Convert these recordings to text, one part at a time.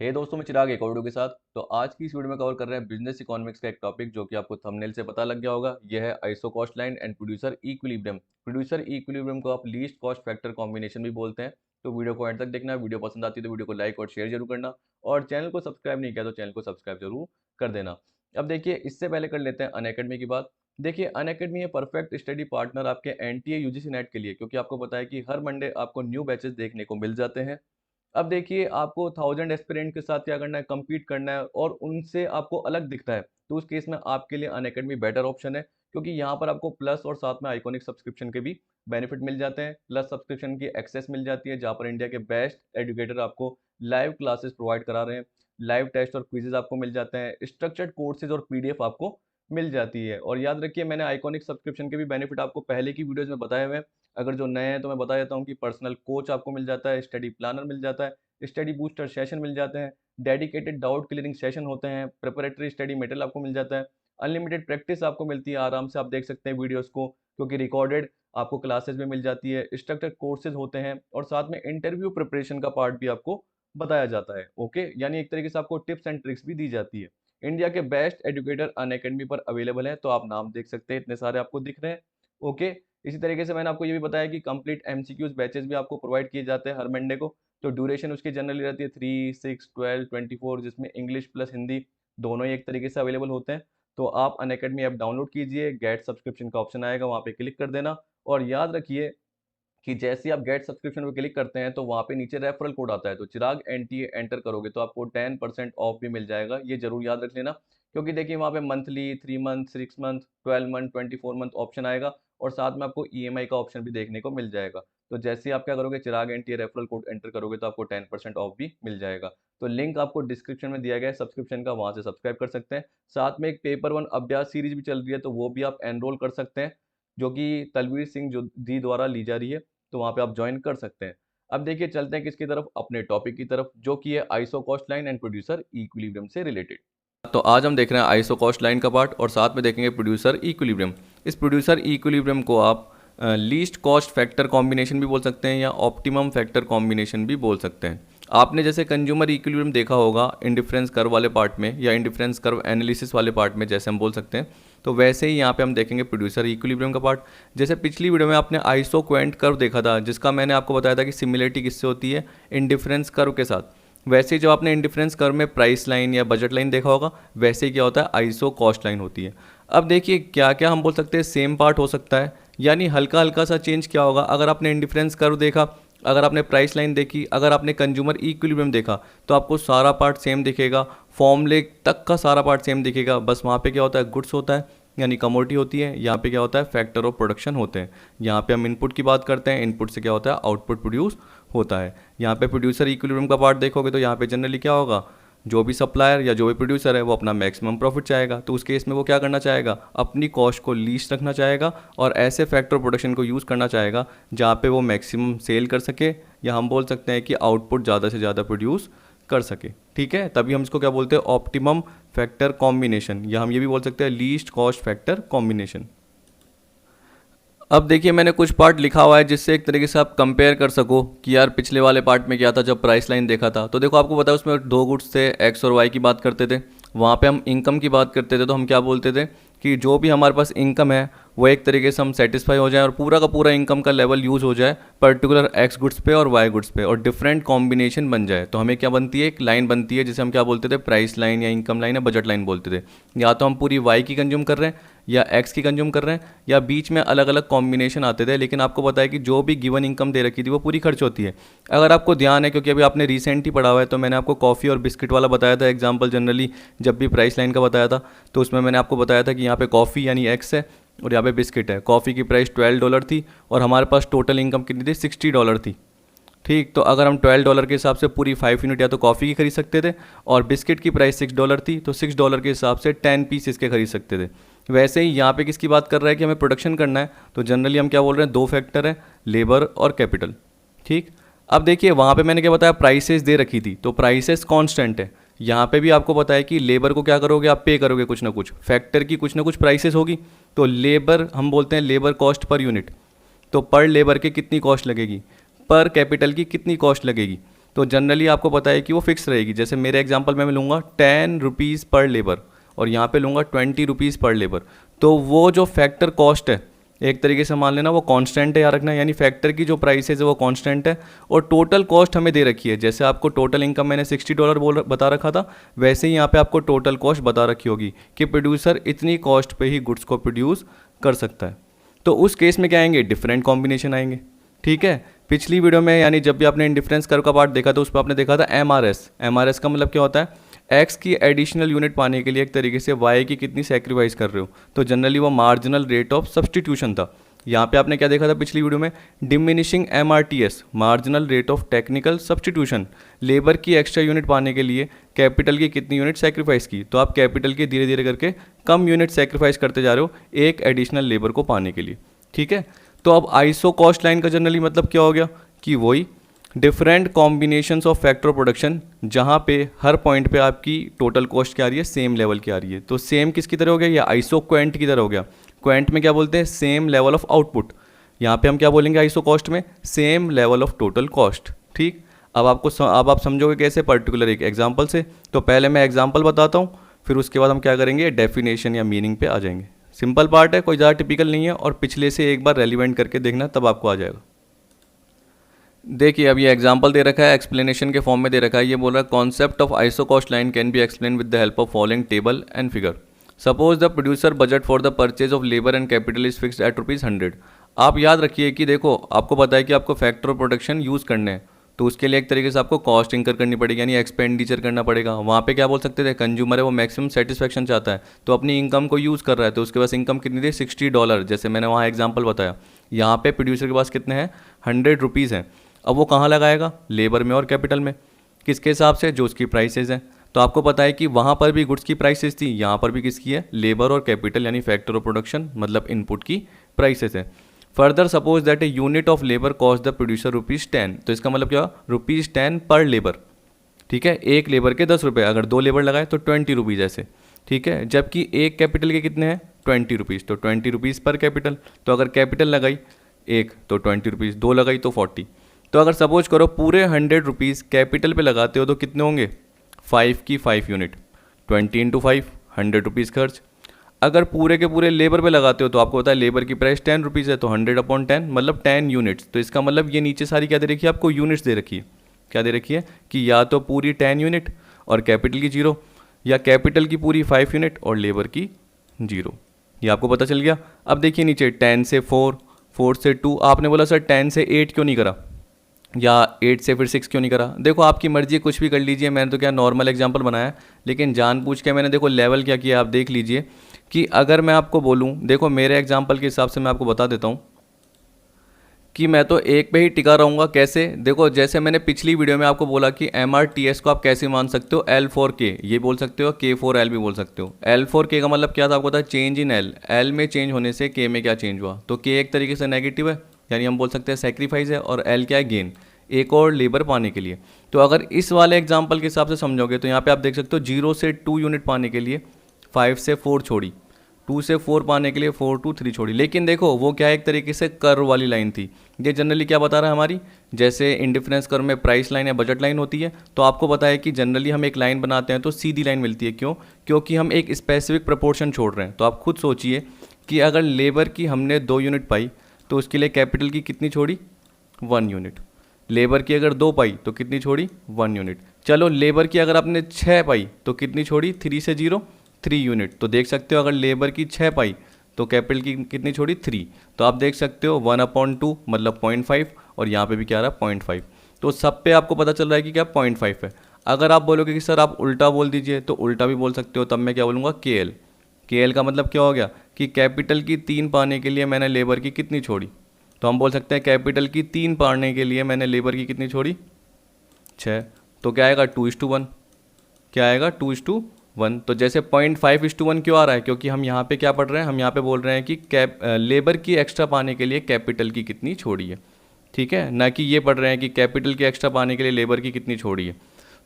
हे दोस्तों, मैं चिराग एक और वीडियो के साथ। तो आज की इस वीडियो में कवर कर रहे हैं बिजनेस इकोनॉमिक्स का एक टॉपिक जो कि आपको थंबनेल से पता लग गया होगा। यह है iso cost line and producer equilibrium. Producer equilibrium को आप लीस्ट कॉस्ट फैक्टर कॉम्बिनेशन भी बोलते हैं। तो वीडियो को एंड तक देखना। वीडियो पसंद आती है तो वीडियो को लाइक और शेयर जरूर करना, और चैनल को सब्सक्राइब नहीं किया तो चैनल को सब्सक्राइब जरूर कर देना। अब देखिए, इससे पहले कर लेते हैं अनअकैडमी की बात। देखिए, अनअकैडमी है परफेक्ट स्टडी पार्टनर आपके एनटीए यूजीसी नेट के लिए, क्योंकि आपको पता है कि हर मंडे आपको न्यू बैचेस देखने को मिल जाते हैं। अब देखिए, आपको 1000 एस्पिरेंट के साथ क्या करना है, कम्पीट करना है, और उनसे आपको अलग दिखता है। तो उस केस में आपके लिए अनअकैडमी बेटर ऑप्शन है, क्योंकि यहाँ पर आपको प्लस और साथ में आइकॉनिक सब्सक्रिप्शन के भी बेनिफिट मिल जाते हैं। प्लस सब्सक्रिप्शन की एक्सेस मिल जाती है, जहाँ पर इंडिया के बेस्ट एजुकेटर आपको लाइव क्लासेस प्रोवाइड करा रहे हैं। लाइव टेस्ट और क्विजेज आपको मिल जाते हैं। स्ट्रक्चर्ड कोर्सेज और पीडीएफ आपको मिल जाती है। और याद रखिए, मैंने आइकॉनिक सब्सक्रिप्शन के भी बेनिफिट आपको पहले की वीडियोज में बताए हुए हैं। अगर जो नए हैं तो मैं बता देता हूँ कि पर्सनल कोच आपको मिल जाता है, स्टडी प्लानर मिल जाता है, स्टडी बूस्टर सेशन मिल जाते हैं, डेडिकेटेड डाउट क्लियरिंग सेशन होते हैं, प्रिपरेटरी स्टडी मटेरियल आपको मिल जाता है, अनलिमिटेड प्रैक्टिस आपको मिलती है, आराम से आप देख सकते हैं वीडियोस को, क्योंकि रिकॉर्डेड आपको क्लासेस भी मिल जाती है, स्ट्रक्चर्ड कोर्सेज होते हैं, और साथ में इंटरव्यू प्रिपरेशन का पार्ट भी आपको बताया जाता है। ओके, यानी एक तरीके से आपको टिप्स एंड ट्रिक्स भी दी जाती है। इंडिया के बेस्ट एजुकेटर अनअकैडमी पर अवेलेबल है, तो आप नाम देख सकते हैं, इतने सारे आपको दिख रहे हैं। ओके, इसी तरीके से मैंने आपको ये भी बताया कि कंप्लीट एमसीक्यूज बैचेस भी आपको प्रोवाइड किए जाते हैं हर मंडे को। तो ड्यूरेशन उसकी जनरली रहती है 3, 6, 12, 24, जिसमें इंग्लिश प्लस हिंदी दोनों ही एक तरीके से अवेलेबल होते हैं। तो आप अनअकैडमी ऐप डाउनलोड कीजिए, गेट सब्सक्रिप्शन का ऑप्शन आएगा, वहाँ पे क्लिक कर देना। और याद रखिए कि जैसे ही आप गेट सब्सक्रिप्शन पे क्लिक करते हैं तो वहाँ पे नीचे रेफरल कोड आता है, तो चिराग एनटीए एंटर करोगे तो आपको 10% ऑफ भी मिल जाएगा। ये जरूर याद रख लेना, क्योंकि देखिए वहाँ पे monthly, 3 month, 6 month, 12 month, 24 month option आएगा, और साथ में आपको ईएमआई का ऑप्शन भी देखने को मिल जाएगा। तो जैसे ही आप क्या करोगे, चिराग एनटीए रेफरल कोड एंटर करोगे तो आपको 10% ऑफ भी मिल जाएगा। तो लिंक आपको डिस्क्रिप्शन में दिया गया है सब्सक्रिप्शन का, वहाँ से सब्सक्राइब कर सकते हैं। साथ में एक पेपर वन अभ्यास सीरीज भी चल रही है, तो वो भी आप एनरोल कर सकते हैं, जो कि तलवीर सिंह जो जी द्वारा ली जा रही है। तो वहाँ पे आप ज्वाइन कर सकते हैं। अब देखिए, चलते हैं किसकी तरफ, अपने टॉपिक की तरफ, जो कि है iso cost line and producer equilibrium से रिलेटेड। तो आज हम देख रहे हैं आइसो कॉस्ट लाइन का पार्ट, और साथ में देखेंगे प्रोड्यूसर इक्विलिब्रियम। इस प्रोड्यूसर इक्विलिब्रियम को आप लीस्ट कॉस्ट फैक्टर कॉम्बिनेशन भी बोल सकते हैं, या ऑप्टिमम फैक्टर कॉम्बिनेशन भी बोल सकते हैं। आपने जैसे कंज्यूमर इक्विलिब्रियम देखा होगा इंडिफरेंस कर्व वाले पार्ट में, या इंडिफरेंस कर्व एनालिसिस वाले पार्ट में, जैसे हम बोल सकते हैं। तो वैसे ही यहाँ पे हम देखेंगे प्रोड्यूसर इक्विलिब्रियम का पार्ट। जैसे पिछली वीडियो में आपने आइसो क्वेंट कर्व देखा था, जिसका मैंने आपको बताया था कि सिमिलरिटी किससे होती है, इंडिफरेंस कर्व के साथ। वैसे ही जब आपने इंडिफरेंस कर्व में प्राइस लाइन या बजट लाइन देखा होगा, वैसे ही क्या होता है, आइसो कॉस्ट लाइन होती है। अब देखिए, क्या क्या हम बोल सकते हैं सेम पार्ट हो सकता है, यानी हल्का हल्का सा चेंज क्या होगा। अगर आपने इंडिफरेंस कर्व देखा, अगर आपने प्राइस लाइन देखी, अगर आपने कंज्यूमर इक्विलिब्रियम देखा, तो आपको सारा पार्ट सेम दिखेगा, फॉर्मूले तक का सारा पार्ट सेम दिखेगा। बस वहाँ पे क्या होता है, गुड्स होता है, यानी कमोडिटी होती है। यहाँ पे क्या होता है, फैक्टर ऑफ प्रोडक्शन होते हैं। यहाँ पे हम इनपुट की बात करते हैं, इनपुट से क्या होता है, आउटपुट प्रोड्यूस होता है। यहाँ पे प्रोड्यूसर इक्विलिब्रियम का पार्ट देखोगे तो यहाँ पे जनरली क्या होगा, जो भी सप्लायर या जो भी प्रोड्यूसर है वो अपना मैक्सिमम प्रॉफिट चाहेगा। तो उस केस में वो क्या करना चाहेगा, अपनी कॉस्ट को लीस्ट रखना चाहेगा, और ऐसे फैक्टर प्रोडक्शन को यूज़ करना चाहेगा जहाँ पे वो मैक्सिमम सेल कर सके, या हम बोल सकते हैं कि आउटपुट ज़्यादा से ज़्यादा प्रोड्यूस कर सके। ठीक है, तभी हम इसको क्या बोलते हैं, ऑप्टिमम फैक्टर कॉम्बिनेशन, या हम ये भी बोल सकते हैं लीस्ट कॉस्ट फैक्टर कॉम्बिनेशन। अब देखिए, मैंने कुछ पार्ट लिखा हुआ है जिससे एक तरीके से आप कंपेयर कर सको कि यार पिछले वाले पार्ट में क्या था जब प्राइस लाइन देखा था। तो देखो, आपको पता है उसमें दो गुड्स थे, एक्स और वाई की बात करते थे। वहाँ पे हम इनकम की बात करते थे, तो हम क्या बोलते थे कि जो भी हमारे पास इनकम है वो एक तरीके से हम सेटिस्फाई हो जाए, और पूरा का पूरा इनकम का लेवल यूज़ हो जाए पर्टिकुलर एक्स गुड्स पे और वाई गुड्स पे, और डिफरेंट कॉम्बिनेशन बन जाए। तो हमें क्या बनती है, एक लाइन बनती है जिसे हम क्या बोलते थे, प्राइस लाइन या इनकम लाइन या बजट लाइन बोलते थे। या तो हम पूरी वाई की कंज्यूम कर रहे हैं, या एक्स की कंज्यूम कर रहे हैं, या बीच में अलग अलग कॉम्बिनेशन आते थे। लेकिन आपको पता है कि जो भी गिवन इनकम दे रखी थी वो पूरी खर्च होती है। अगर आपको ध्यान है, क्योंकि अभी आपने रिसेंट ही पढ़ा हुआ है, तो मैंने आपको कॉफ़ी और बिस्किट वाला बताया था एग्जाम्पल, जनरली जब भी प्राइस लाइन का बताया था तो उसमें मैंने आपको बताया था कि यहाँ पे कॉफ़ी यानी एक्स है, और यहाँ पे बिस्किट है। कॉफ़ी की प्राइस $12 थी, और हमारे पास टोटल इनकम कितनी थी, $60 थी। ठीक, तो अगर हम $12 के हिसाब से पूरी 5 यूनिट या तो कॉफ़ी की खरीद सकते थे, और बिस्किट की प्राइस $6 थी, तो $6 के हिसाब से 10 पीस इसके खरीद सकते थे। वैसे ही यहाँ पे किसकी बात कर रहा है कि हमें प्रोडक्शन करना है, तो जनरली हम क्या बोल रहे हैं, दो फैक्टर है, लेबर और कैपिटल। ठीक, अब देखिए वहाँ पे मैंने क्या बताया, प्राइसेस दे रखी थी, तो प्राइसेस कांस्टेंट है। यहाँ पे भी आपको पता है कि लेबर को क्या करोगे, आप पे करोगे कुछ ना कुछ, फैक्टर की कुछ ना कुछ प्राइसेस होगी। तो लेबर हम बोलते हैं लेबर कॉस्ट पर यूनिट, तो पर लेबर के कितनी कॉस्ट लगेगी, पर कैपिटल की कितनी कॉस्ट लगेगी। तो जनरली आपको पता है कि वो फिक्स रहेगी। जैसे मेरे एग्जांपल में मैं लूँगा 10 रुपीज़ पर लेबर और यहाँ पे लूँगा 20 रुपीज़ पर लेबर, तो वो जो फैक्टर कॉस्ट है एक तरीके से मान लेना वो कांस्टेंट है, याद रखना, यानी फैक्टर की जो प्राइसेज है वो कांस्टेंट है और टोटल कॉस्ट हमें दे रखी है। जैसे आपको टोटल इनकम मैंने $60 बता रखा था, वैसे ही यहाँ पे आपको टोटल कॉस्ट बता रखी होगी कि प्रोड्यूसर इतनी कॉस्ट पे ही गुड्स को प्रोड्यूस कर सकता है। तो उस केस में क्या आएंगे, डिफरेंट कॉम्बिनेशन आएंगे। ठीक है, पिछली वीडियो में यानी जब भी आपने इंडिफरेंस कर्व का पार्ट देखा तो उस पर आपने देखा था एमआरएस। एमआरएस का मतलब क्या होता है, एक्स की एडिशनल यूनिट पाने के लिए एक तरीके से वाई की कितनी सेक्रीफाइस कर रहे हो, तो जनरली वो मार्जिनल रेट ऑफ सब्सटीट्यूशन था। यहाँ पे आपने क्या देखा था पिछली वीडियो में, diminishing MRTS, marginal rate of technical substitution, labour की एक्स्ट्रा यूनिट पाने के लिए कैपिटल की कितनी यूनिट सेक्रीफाइस की, तो आप कैपिटल की धीरे धीरे करके कम यूनिट सेक्रीफाइस करते जा रहे हो एक एडिशनल लेबर को पाने के लिए। ठीक है, तो अब आइसो कॉस्ट लाइन का जनरली मतलब क्या हो गया कि वही different combinations of factor production, जहाँ पे हर पॉइंट पे आपकी टोटल कॉस्ट क्या आ रही है, सेम लेवल की आ रही है। तो सेम किसकी तरह हो गया, या आइसो क्वेंट की तरह हो गया। क्वेंट में क्या बोलते हैं, सेम लेवल ऑफ आउटपुट, यहाँ पे हम क्या बोलेंगे आइसो कॉस्ट में, same level of total cost. ठीक, अब आप समझोगे कैसे, पर्टिकुलर एक एग्जाम्पल से। तो पहले मैं एग्जाम्पल बताता हूँ, फिर उसके बाद हम क्या करेंगे, डेफिनेशन या मीनिंग पे आ जाएंगे। सिंपल पार्ट है, कोई ज़्यादा टिपिकल नहीं है, और पिछले से एक बार रेलिवेंट करके देखना तब आपको आ जाएगा। देखिए अब ये एग्जांपल दे रखा है, एक्सप्लेनेशन के फॉर्म में दे रखा है। ये बोल रहा है concept of iso cost line can be explain with the help of following table and figure. Suppose the producer budget for the purchase of labour and capital is fixed at ₹100। आप याद रखिए कि देखो आपको पता है कि आपको फैक्टर प्रोडक्शन यूज़ करने हैं, तो उसके लिए एक तरीके से आपको कॉस्ट इंकर करनी पड़ेगी, यानी एक्सपेंडिचर करना पड़ेगा। वहाँ पे क्या बोल सकते थे, कंज्यूमर है वो मैक्सिमम सेटिस्फेक्शन चाहता है, तो अपनी इनकम को यूज़ कर रहा है, तो उसके पास इनकम कितनी थी, $60, जैसे मैंने वहाँ एग्जाम्पल बताया। यहाँ पे प्रोड्यूसर के पास कितने हैं, ₹100 हैं। अब वो कहाँ लगाएगा, लेबर में और कैपिटल में, किसके हिसाब से, जो उसकी प्राइसेस हैं। तो आपको पता है कि वहाँ पर भी गुड्स की प्राइसेस थी, यहाँ पर भी किसकी है, लेबर और कैपिटल यानी फैक्टर ऑफ प्रोडक्शन मतलब इनपुट की प्राइसेस है। Further suppose that a unit of labour cost the producer ₹10, तो इसका मतलब क्या, ₹10 पर लेबर। ठीक है, एक लेबर के ₹10, अगर 2 लेबर लगाए तो ₹20 ऐसे। ठीक है, जबकि एक कैपिटल के कितने हैं, ₹20, तो ₹20 पर कैपिटल। तो अगर कैपिटल लगाई एक तो ₹20, 2 लगाई तो 40। तो अगर सपोज करो पूरे ₹100 कैपिटल पे लगाते हो तो कितने होंगे, 5 की 5 यूनिट, 20 इंटू 5, ₹100 खर्च। अगर पूरे के पूरे लेबर पे लगाते हो तो आपको पता है लेबर की प्राइस ₹10 है, तो 100/10 मतलब 10 यूनिट्स। तो इसका मतलब ये नीचे सारी क्या दे रखी है आपको, यूनिट्स दे रखी है। क्या दे रखी है कि या तो पूरी 10 यूनिट और कैपिटल की 0, या कैपिटल की पूरी 5 यूनिट और लेबर की 0। ये आपको पता चल गया। अब देखिए नीचे 10 से 4, 4 से 2। आपने बोला सर 10 से 8 क्यों नहीं करा, या 8 से फिर 6 क्यों नहीं करा। देखो आपकी मर्जी, कुछ भी कर लीजिए, मैंने तो क्या नॉर्मल एग्जांपल बनाया है, लेकिन जानबूझ के मैंने देखो लेवल क्या किया, आप देख लीजिए कि अगर मैं आपको बोलूं, देखो मेरे एग्जांपल के हिसाब से मैं आपको बता देता हूं कि मैं तो एक पे ही टिका रहूँगा। कैसे, देखो जैसे मैंने पिछली वीडियो में आपको बोला कि MRTS को आप कैसे मान सकते हो, L4K ये बोल सकते हो, K4L भी बोल सकते हो। L4K का मतलब क्या था आपको पता है, चेंज इन L में चेंज होने से K में क्या चेंज हुआ, तो K एक तरीके से नेगेटिव है, यानी हम बोल सकते हैं सेक्रीफाइस है, और L क्या है, गेन, एक और लेबर पाने के लिए। तो अगर इस वाले एग्जाम्पल के हिसाब से समझोगे तो यहाँ पे आप देख सकते हो 0 से 2 यूनिट पाने के लिए 5 से 4 छोड़ी, 2 से 4 पाने के लिए 4 to 3 छोड़ी। लेकिन देखो वो क्या है, एक तरीके से कर्व वाली लाइन थी। ये जनरली क्या बता रहा है हमारी, जैसे इंडिफरेंस कर्व में प्राइस लाइन या बजट लाइन होती है, तो आपको पता है कि जनरली हम एक लाइन बनाते हैं तो सीधी लाइन मिलती है। क्यों, क्योंकि हम एक स्पेसिफिक प्रपोर्शन छोड़ रहे हैं। तो आप खुद सोचिए कि अगर लेबर की हमने 2 यूनिट पाई तो उसके लिए कैपिटल की कितनी छोड़ी, 1 यूनिट। लेबर की अगर 2 पाई तो कितनी छोड़ी, 1 यूनिट। चलो लेबर की अगर आपने 6 पाई तो कितनी छोड़ी, 3 से 0 3 यूनिट। तो देख सकते हो अगर लेबर की 6 पाई तो कैपिटल की कितनी छोड़ी, 3। तो आप देख सकते हो 1/2 मतलब 0.5, और यहाँ पे भी क्या आ रहा है 0.5। तो सब पे आपको पता चल रहा है कि क्या 0.5 है। अगर आप बोलोगे कि सर आप उल्टा बोल दीजिए, तो उल्टा भी बोल सकते हो। तब मैं क्या बोलूँगा, KL। KL का मतलब क्या हो गया कि कैपिटल की 3 पाने के लिए मैंने लेबर की कितनी छोड़ी, तो हम बोल सकते हैं कैपिटल की 3 पाने के लिए मैंने लेबर की कितनी छोड़ी, 6। तो क्या आएगा 2:1, क्या आएगा 2:1। तो जैसे 0.5:1 क्यों आ रहा है, क्योंकि हम यहाँ पे क्या पढ़ रहे हैं, हम यहाँ पे बोल रहे हैं कि लेबर की एक्स्ट्रा पाने के लिए कैपिटल की कितनी छोड़ी है। ठीक है, ना कि ये पढ़ रहे हैं कि कैपिटल की एक्स्ट्रा पाने के लिए लेबर की कितनी छोड़ी है।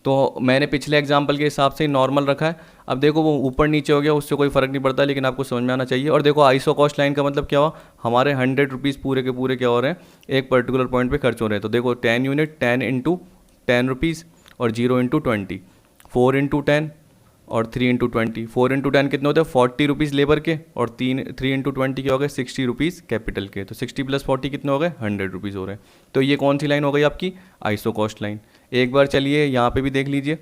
तो मैंने पिछले एग्जाम्पल के हिसाब से ही नॉर्मल रखा है। अब देखो वो ऊपर नीचे हो गया, उससे कोई फ़र्क नहीं पड़ता, लेकिन आपको समझ में आना चाहिए। और देखो आइसो कॉस्ट लाइन का मतलब क्या हुआ, हमारे ₹100 पूरे के पूरे क्या हो रहे हैं, एक पर्टिकुलर पॉइंट पे खर्च हो रहे हैं। तो देखो 10 यूनिट 10 इंटू ₹10 और 0 × 20, 4 × 10 और 3 × 20। 4 × 10 कितने होते हैं? ₹40 लेबर के, और 3 × 20 क्या हो गए? ₹60 कैपिटल के। तो 60 + 40 कितने हो गए? ₹100 हो रहे हैं। तो ये कौन सी लाइन हो गई आपकी? Iso cost line. एक बार चलिए यहाँ पे भी देख लीजिए,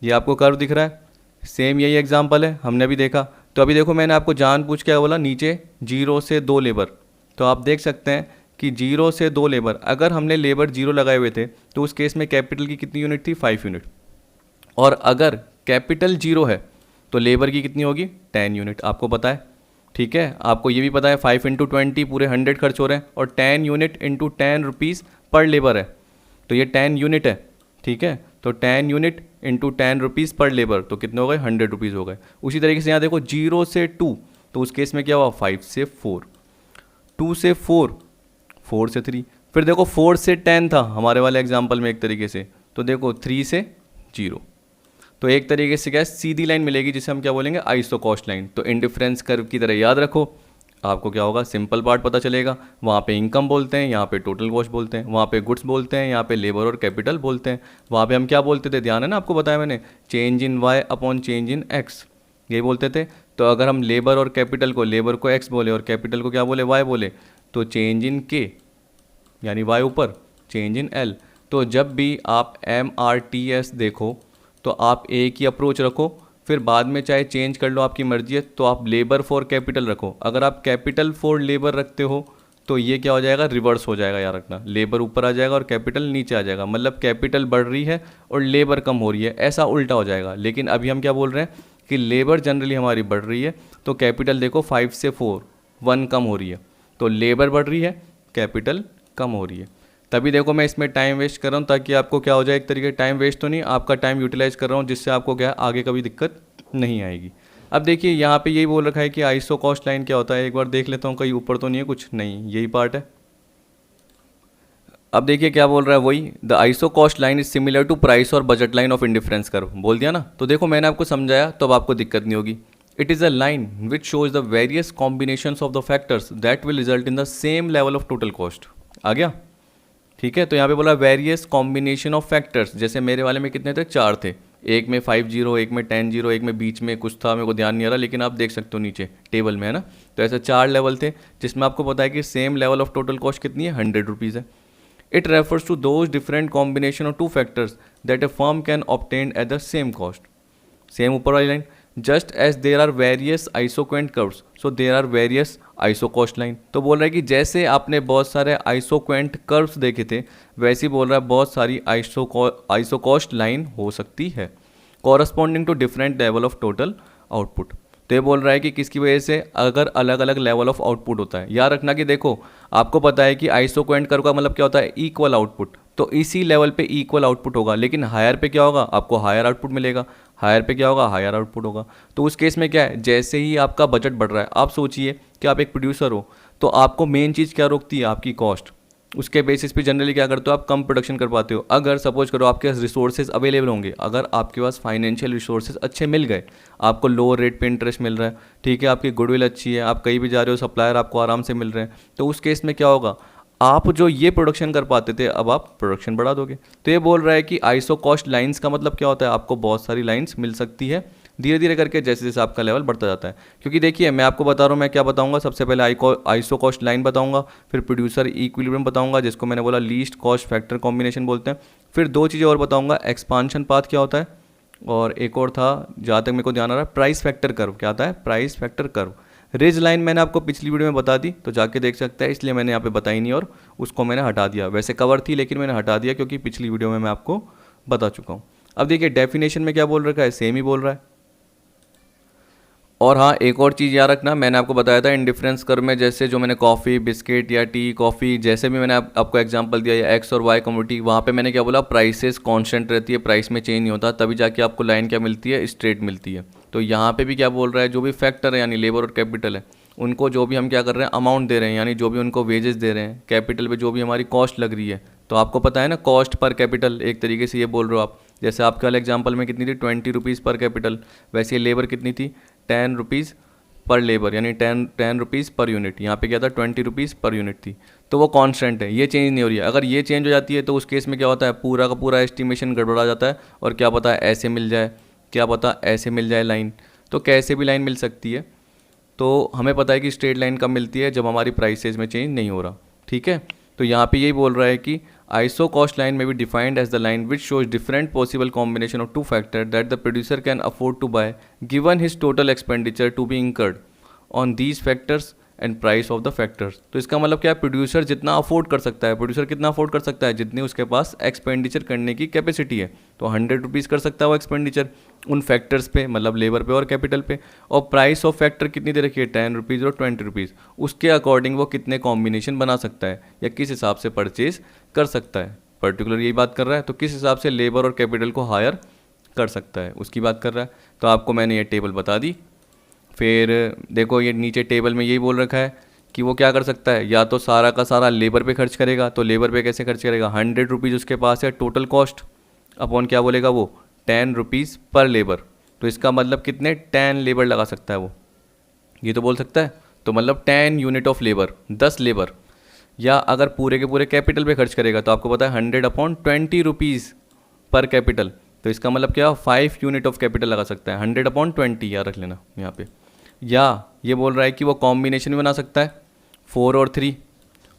ये आपको कर्व दिख रहा है, सेम यही एग्जाम्पल है, हमने भी देखा। तो अभी देखो मैंने आपको जानबूझ के क्या बोला, नीचे 0 से 2 लेबर। तो आप देख सकते हैं कि 0 से 2 लेबर, अगर हमने लेबर 0 लगाए हुए थे तो उस केस में कैपिटल की कितनी यूनिट थी? 5 यूनिट। और अगर कैपिटल 0 है तो लेबर की कितनी होगी? 10 यूनिट। आपको पता है, ठीक है। आपको ये भी पता है 5 × 20 पूरे 100 खर्च हो रहे हैं, और 10 यूनिट × ₹10 पर लेबर है, तो ये 10 यूनिट है, ठीक है। तो 10 यूनिट × ₹10 पर लेबर, तो कितने हो गए? ₹100 हो गए। उसी तरीके से यहाँ देखो 0 से 2, तो उस केस में क्या हुआ? 5 से 4, 2 से 4, 4 से 3, फिर देखो 4 से 10 था हमारे वाले एग्जाम्पल में एक तरीके से, तो देखो 3 से 0। तो एक तरीके से क्या है, सीधी लाइन मिलेगी जिसे हम क्या बोलेंगे? Iso cost line. तो इंडिफरेंस कर्व की तरह याद रखो, आपको क्या होगा? सिंपल पार्ट पता चलेगा। वहाँ पे इनकम बोलते हैं, यहाँ पे टोटल कॉस्ट बोलते हैं, वहाँ पे गुड्स बोलते हैं, यहाँ पे लेबर और कैपिटल बोलते हैं। वहाँ पे हम क्या बोलते थे? ध्यान है ना, आपको बताया मैंने, change in Y upon change in X, यही बोलते थे। तो अगर हम लेबर और कैपिटल को, लेबर को एक्स बोले और कैपिटल को क्या बोले? वाई बोले, तो चेंज इन के यानी वाई ऊपर, चेंज इन एल। तो जब भी आप MRTS देखो तो आप एक ही अप्रोच रखो, फिर बाद में चाहे चेंज कर लो, आपकी मर्जी है। तो आप लेबर फॉर कैपिटल रखो। अगर आप कैपिटल फॉर लेबर रखते हो तो ये क्या हो जाएगा? रिवर्स हो जाएगा, याद रखना। लेबर ऊपर आ जाएगा और कैपिटल नीचे आ जाएगा, मतलब कैपिटल बढ़ रही है और लेबर कम हो रही है, ऐसा उल्टा हो जाएगा। लेकिन अभी हम क्या बोल रहे हैं कि लेबर जनरली हमारी बढ़ रही है, तो कैपिटल देखो 5 से 4, 1 कम हो रही है, तो लेबर बढ़ रही है, कैपिटल कम हो रही है। तभी देखो मैं इसमें टाइम वेस्ट कर रहा हूँ, ताकि आपको क्या हो जाए, एक तरीके टाइम वेस्ट तो नहीं, आपका टाइम यूटिलाइज कर रहा हूँ, जिससे आपको क्या आगे कभी दिक्कत नहीं आएगी। अब देखिए यहाँ पे यही बोल रखा है कि आइसो कॉस्ट लाइन क्या होता है। एक बार देख लेता हूँ, कहीं ऊपर तो नहीं है कुछ, नहीं, यही पार्ट है। अब देखिए क्या बोल रहा है, वही, the iso cost line is similar to price और budget line of indifference curve, बोल दिया ना। तो देखो मैंने आपको समझाया, तो अब आपको दिक्कत नहीं होगी। It is a line which shows the various combinations of the factors that will result in the same level of total cost. आ गया, ठीक है। तो यहाँ पे बोला वेरियस कॉम्बिनेशन ऑफ फैक्टर्स, जैसे मेरे वाले में कितने थे? 4 थे, एक में 5-0, एक में 10-0, एक में बीच में कुछ था, मेरे को ध्यान नहीं आ रहा, लेकिन आप देख सकते हो नीचे टेबल में, है ना। तो ऐसे 4 लेवल थे, जिसमें आपको पता है कि same level of total cost कितनी है? ₹100 है। It refers to those different combination of 2 factors that a firm can obtain at the same cost. Same ऊपर वाली line, just as there are various isoquant curves so there are various iso cost line. तो बोल रहा है कि जैसे आपने बहुत सारे आइसोक्वेंट कर्व्स देखे थे, वैसे ही बोल रहा है बहुत सारी आइसो कॉस्ट लाइन हो सकती है, corresponding to different level of total output. तो ये बोल रहा है कि किसकी वजह से, अगर अलग अलग लेवल ऑफ आउटपुट होता है। याद रखना कि देखो आपको पता है कि आइसोक्वेंट कर्व का मतलब क्या होता है? Equal output. तो इसी लेवल पे इक्वल आउटपुट होगा, लेकिन हायर पे क्या होगा? आपको हायर आउटपुट मिलेगा। हायर पे क्या होगा? हायर आउटपुट होगा। तो उस केस में क्या है, जैसे ही आपका बजट बढ़ रहा है, आप सोचिए कि आप एक प्रोड्यूसर हो, तो आपको मेन चीज़ क्या रोकती है? आपकी कॉस्ट। उसके बेसिस पे जनरली क्या करते हो आप? कम प्रोडक्शन कर पाते हो। अगर सपोज करो आपके पास रिसोर्सेज अवेलेबल होंगे, अगर आपके पास फाइनेंशियल रिसोर्सेज अच्छे मिल गए, आपको लोअर रेट पे इंटरेस्ट मिल रहा है, ठीक है, आपकी गुडविल अच्छी है, आप कहीं भी जा रहे हो, सप्लायर आपको आराम से मिल रहे हैं, तो उस केस में क्या होगा? आप जो ये प्रोडक्शन कर पाते थे, अब आप प्रोडक्शन बढ़ा दोगे। तो ये बोल रहा है कि आइसो कॉस्ट लाइन्स का मतलब क्या होता है? आपको बहुत सारी लाइन्स मिल सकती है धीरे धीरे करके, जैसे जैसे आपका लेवल बढ़ता जाता है। क्योंकि देखिए मैं आपको बता रहा हूँ, मैं क्या बताऊंगा, सबसे पहले आइसो कॉस्ट लाइन बताऊंगा, फिर प्रोड्यूसर इक्विलिब्रियम बताऊंगा, जिसको मैंने बोला लीस्ट कॉस्ट फैक्टर कॉम्बिनेशन बोलते हैं, फिर 2 चीज़ें और बताऊंगा, एक्सपांशन पाथ क्या होता है, और एक और था जहाँ तक मेरे को ध्यान आ रहा है, प्राइस फैक्टर कर्व। क्या आता है? Price factor curve. Ridge line मैंने आपको पिछली वीडियो में बता दी, तो जाके देख सकते हैं, इसलिए मैंने यहाँ पे बताई नहीं और उसको मैंने हटा दिया। वैसे कवर थी लेकिन मैंने हटा दिया क्योंकि पिछली वीडियो में मैं आपको बता चुका हूँ। अब देखिए डेफिनेशन में क्या बोल रखा है, सेम ही बोल रहा है। और हाँ, एक और चीज़ याद रखना, मैंने आपको बताया था इंडिफरेंस कर्व में, जैसे जो मैंने कॉफ़ी, बिस्किट या टी, कॉफ़ी, जैसे भी मैंने आपको एग्जांपल दिया, या एक्स और वाई कमोडिटी, वहाँ पे मैंने क्या बोला, प्राइसेस कांस्टेंट रहती है, प्राइस में चेंज नहीं होता, तभी जाके आपको लाइन क्या मिलती है, स्ट्रेट मिलती है। तो यहाँ पे भी क्या बोल रहा है, जो भी फैक्टर है यानी लेबर और कैपिटल है, उनको जो भी हम क्या कर रहे हैं, अमाउंट दे रहे हैं, यानी जो भी उनको वेजेस दे रहे हैं, कैपिटल पे जो भी हमारी कॉस्ट लग रही है, तो आपको पता है ना, कॉस्ट पर कैपिटल, एक तरीके से ये बोल रहे हो आप। जैसे आपके वाले एग्जाम्पल में कितनी थी, ₹20 पर कैपिटल, वैसे लेबर कितनी थी, ₹10 पर लेबर, यानी 10 रुपीज़ पर यूनिट। यहाँ पे क्या था 20 रुपीज़ पर यूनिट थी, तो वो कांस्टेंट है, ये चेंज नहीं हो रही है। अगर ये चेंज हो जाती है तो उस केस में क्या होता है, पूरा का पूरा एस्टिमेशन गड़बड़ा जाता है, और क्या पता ऐसे मिल जाए, क्या पता ऐसे मिल जाए लाइन, तो कैसे भी लाइन मिल सकती है। तो हमें पता है कि स्ट्रेट लाइन कब मिलती है, जब हमारी प्राइसेज में चेंज नहीं हो रहा, ठीक है। तो यहाँ पे यही बोल रहा है कि आइसो कॉस्ट लाइन में be defined as the line which shows different possible combination of two factor that the producer can afford to buy given his total expenditure to be incurred on these factors and price of the factors. तो इसका मतलब क्या है, producer जितना afford कर सकता है, producer कितना अफोर्ड कर सकता है, जितनी उसके पास एक्सपेंडिचर करने की कैपेसिटी है। तो 100 रुपीज़ कर सकता है वो एक्सपेंडिचर उन फैक्टर्स पे, मतलब लेबर पे और कैपिटल पे। और प्राइस ऑफ फैक्टर कितनी दे रखी है, 10 रुपीज़ और 20 रुपीज़। उसके अकॉर्डिंग वो कितने कॉम्बिनेशन बना सकता है या किस हिसाब से परचेज कर सकता है, पर्टिकुलर यही बात कर रहा है। तो किस हिसाब से लेबर और कैपिटल को हायर कर सकता है, उसकी बात कर रहा है। तो आपको मैंने ये टेबल बता दी। फिर देखो ये नीचे टेबल में यही बोल रखा है कि वो क्या कर सकता है, या तो सारा का सारा लेबर पे खर्च करेगा। तो लेबर पे कैसे खर्च करेगा, 100 रुपीज़ उसके पास है टोटल कॉस्ट, अपॉन क्या बोलेगा वो 10 रुपीज़ पर लेबर। तो इसका मतलब कितने 10 लेबर लगा सकता है वो, ये तो बोल सकता है। तो मतलब 10 यूनिट ऑफ लेबर, 10 लेबर। या अगर पूरे के पूरे कैपिटल पे खर्च करेगा तो आपको पता है 100/20 रुपीज़ पर कैपिटल। तो इसका मतलब क्या, 5 यूनिट ऑफ कैपिटल लगा सकता है, 100/20 याद रख लेना यहाँ पे। या ये बोल रहा है कि वो कॉम्बिनेशन भी बना सकता है 4 और 3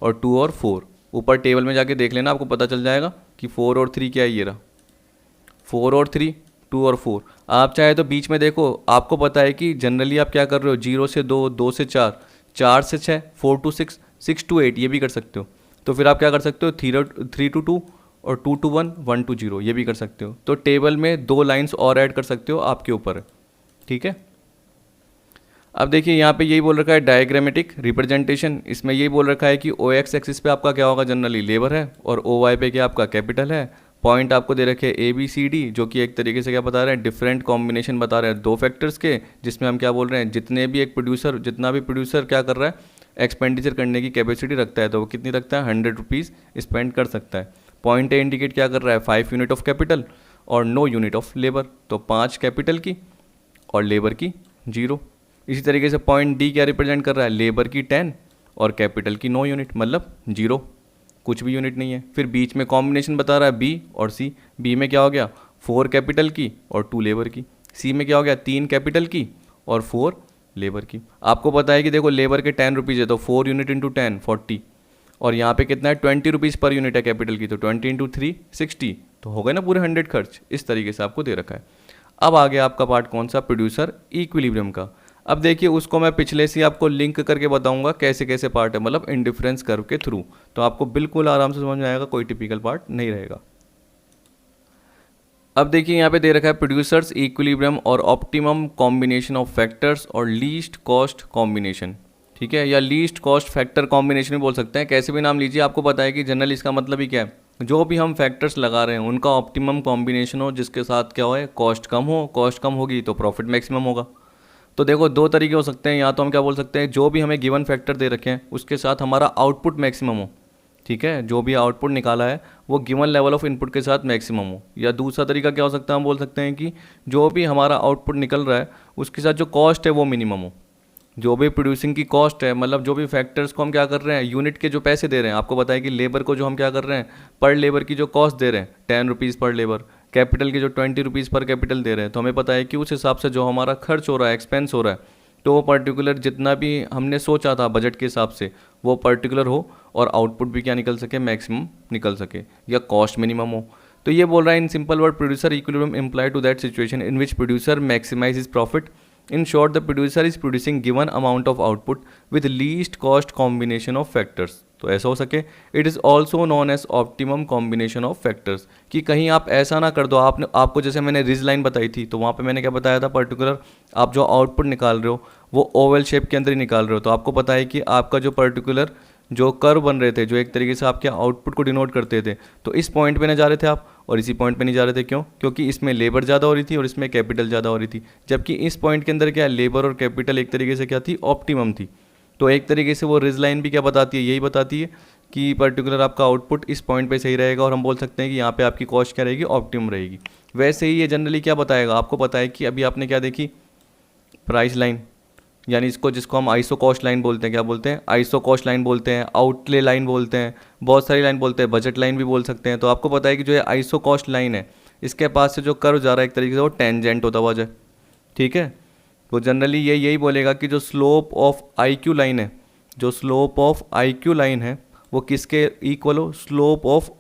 और 2 और 4। ऊपर टेबल में जाके देख लेना, आपको पता चल जाएगा कि 4 और 3 क्या है, ये रहा 4 और 3, 2 और 4। आप चाहे तो बीच में देखो, आपको पता है कि जनरली आप क्या कर रहे हो, 0 से 2, 2 से 4, 4 से 6, 4 to 6, 6 to 8, ये भी कर सकते हो। तो फिर आप क्या कर सकते हो, 3 to 2 और 2 to 1, 1 to 0, ये भी कर सकते हो। तो टेबल में 2 लाइन्स और ऐड कर सकते हो, आपके ऊपर है, ठीक है। अब देखिए यहाँ पे यही बोल रखा है डायग्रामेटिक रिप्रेजेंटेशन। इसमें यही बोल रखा है कि ओ एक्स एक्सिस पे आपका क्या होगा, जनरली लेबर है, और ओ वाई पे क्या आपका कैपिटल है। पॉइंट आपको दे रखे ए बी सी डी, जो कि एक तरीके से क्या बता रहे हैं, डिफरेंट कॉम्बिनेशन बता रहे हैं दो फैक्टर्स के, जिसमें हम क्या बोल रहे हैं, जितना भी प्रोड्यूसर क्या कर रहा है, एक्सपेंडिचर करने की कैपेसिटी रखता है, तो वो कितनी रखता है, 100 रुपीज़ स्पेंड कर सकता है। पॉइंट ए इंडिकेट क्या कर रहा है, 5 यूनिट ऑफ कैपिटल और नो यूनिट ऑफ लेबर। तो 5 कैपिटल की और लेबर की 0। इसी तरीके से पॉइंट डी क्या रिप्रेजेंट कर रहा है, लेबर की 10 और कैपिटल की 9 यूनिट, मतलब 0, कुछ भी यूनिट नहीं है। फिर बीच में कॉम्बिनेशन बता रहा है बी और सी। बी में क्या हो गया, 4 कैपिटल की और 2 लेबर की। सी में क्या हो गया, 3 कैपिटल की और 4 लेबर की। आपको पता है कि देखो लेबर के 10 रुपीज़ है, तो 4 यूनिट इंटू 10 40, और यहाँ पे कितना है 20 रुपीज़ पर यूनिट है कैपिटल की, तो 20 इंटू 3 60, तो हो गए ना पूरे 100 खर्च। इस तरीके से आपको दे रखा है। अब आ गया आपका पार्ट कौन सा, प्रोड्यूसर इक्विलिब्रियम का। अब देखिए उसको मैं पिछले से आपको लिंक करके बताऊंगा कैसे कैसे पार्ट है, मतलब इंडिफरेंस कर्व के थ्रू, तो आपको बिल्कुल आराम से समझ में आएगा, कोई टिपिकल पार्ट नहीं रहेगा। अब देखिए यहाँ पे दे रखा है प्रोड्यूसर्स इक्विलिब्रियम और ऑप्टिमम कॉम्बिनेशन ऑफ फैक्टर्स और लीस्ट कॉस्ट कॉम्बिनेशन, ठीक है, या लीस्ट कॉस्ट फैक्टर कॉम्बिनेशन भी बोल सकते हैं, कैसे भी नाम लीजिए। आपको पता है कि जनरली इसका मतलब ही क्या है, जो भी हम फैक्टर्स लगा रहे हैं उनका ऑप्टिमम कॉम्बिनेशन हो, जिसके साथ क्या हो, कॉस्ट कम हो, कॉस्ट कम होगी तो प्रॉफिट मैक्सिमम होगा। तो देखो दो तरीके हो सकते हैं, या तो हम क्या बोल सकते हैं, जो भी हमें गिवन फैक्टर दे रखे हैं उसके साथ हमारा आउटपुट मैक्सिमम हो, ठीक है, जो भी आउटपुट निकाला है वो गिवन लेवल ऑफ इनपुट के साथ मैक्सिमम हो। या दूसरा तरीका क्या हो सकता है, हम बोल सकते हैं कि जो भी हमारा आउटपुट निकल रहा है उसके साथ जो कॉस्ट है वो मिनिमम हो। जो भी प्रोड्यूसिंग की कॉस्ट है, मतलब जो भी फैक्टर्स को हम क्या कर रहे हैं, यूनिट के जो पैसे दे रहे हैं, आपको बताया कि लेबर को जो हम क्या कर रहे हैं, पर लेबर की जो कॉस्ट दे रहे हैं 10 रुपीज़ पर लेबर, कैपिटल के जो 20 रुपीज़ पर कैपिटल दे रहे हैं, तो हमें पता है कि उस हिसाब से जो हमारा खर्च हो रहा है, एक्सपेंस हो रहा है, तो वो पर्टिकुलर जितना भी हमने सोचा था बजट के हिसाब से वो पर्टिकुलर हो, और आउटपुट भी क्या निकल सके, मैक्सिमम निकल सके, या कॉस्ट मिनिमम हो। तो ये बोल रहा है in simple word, producer equilibrium imply to that situation in which producer maximize his profit. In short, the producer is producing given amount of output with least cost combination of factors. तो ऐसा हो सके। It is also known as optimum combination of factors, कि कहीं आप ऐसा ना कर दो, आपको जैसे मैंने रिज लाइन बताई थी, तो वहाँ पे मैंने क्या बताया था, पर्टिकुलर आप जो आउटपुट निकाल रहे हो वो ओवल शेप के अंदर ही निकाल रहे हो। तो आपको पता है कि आपका जो पर्टिकुलर जो कर्व बन रहे थे, जो एक तरीके से आपके आउटपुट को डिनोट करते थे, तो इस पॉइंट पे ना जा रहे थे आप, और इसी पॉइंट पे नहीं जा रहे थे। क्यों? क्योंकि इसमें लेबर ज़्यादा हो रही थी और इसमें कैपिटल ज़्यादा हो रही थी, जबकि इस पॉइंट के अंदर क्या लेबर और कैपिटल एक तरीके से क्या थी, ऑप्टिमम थी। तो एक तरीके से वो रिज लाइन भी क्या बताती है, यही बताती है कि पर्टिकुलर आपका आउटपुट इस पॉइंट पे सही रहेगा, और हम बोल सकते हैं कि यहाँ पे आपकी कॉस्ट क्या रहेगी, ऑप्टिमम रहेगी। वैसे ही ये जनरली क्या बताएगा, आपको पता है कि अभी आपने क्या देखी, प्राइस लाइन, यानी इसको जिसको हम आइसो कॉस्ट लाइन बोलते हैं, क्या बोलते हैं, आइसो कॉस्ट लाइन बोलते हैं, आउटले लाइन बोलते हैं, बहुत सारी लाइन बोलते हैं, बजट लाइन भी बोल सकते हैं। तो आपको पता है कि जो ये आइसो कॉस्ट लाइन है इसके पास से जो कर्व जा रहा है एक तरीके से वो टेंजेंट होता हुआ जाए, ठीक है। तो जनरली ये यही बोलेगा कि जो slope of I Q line है, जो slope of I Q line है वो किसके इक्वल हो, slope of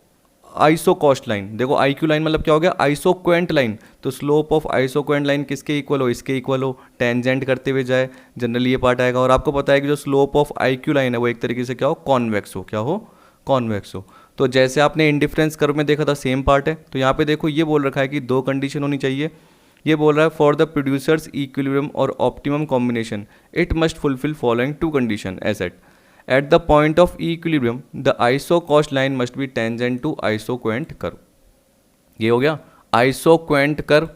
iso cost line. देखो आई क्यू लाइन मतलब क्या हो गया, आइसोक्वेंट लाइन, तो स्लोप ऑफ आइसोक्वेंट लाइन किसके इक्वल हो, इसके इक्वल हो, टेंजेंट करते हुए जाए, जनरली ये पार्ट आएगा। और आपको पता है कि जो slope of I Q line है वो एक तरीके से क्या हो, कॉन्वेक्स हो, क्या हो, कॉन्वेक्स हो। तो जैसे आपने इंडिफरेंस कर्व में देखा था सेम पार्ट है। तो यहाँ पे देखो ये बोल रखा है कि दो कंडीशन होनी चाहिए। ये बोल रहा है फॉर द प्रोड्यूसर्स इक्विलिब्रियम और optimum combination it must fulfil following two condition as at the point of equilibrium the iso-cost line must be tangent to iso-quant curve। ये हो गया iso-quant curve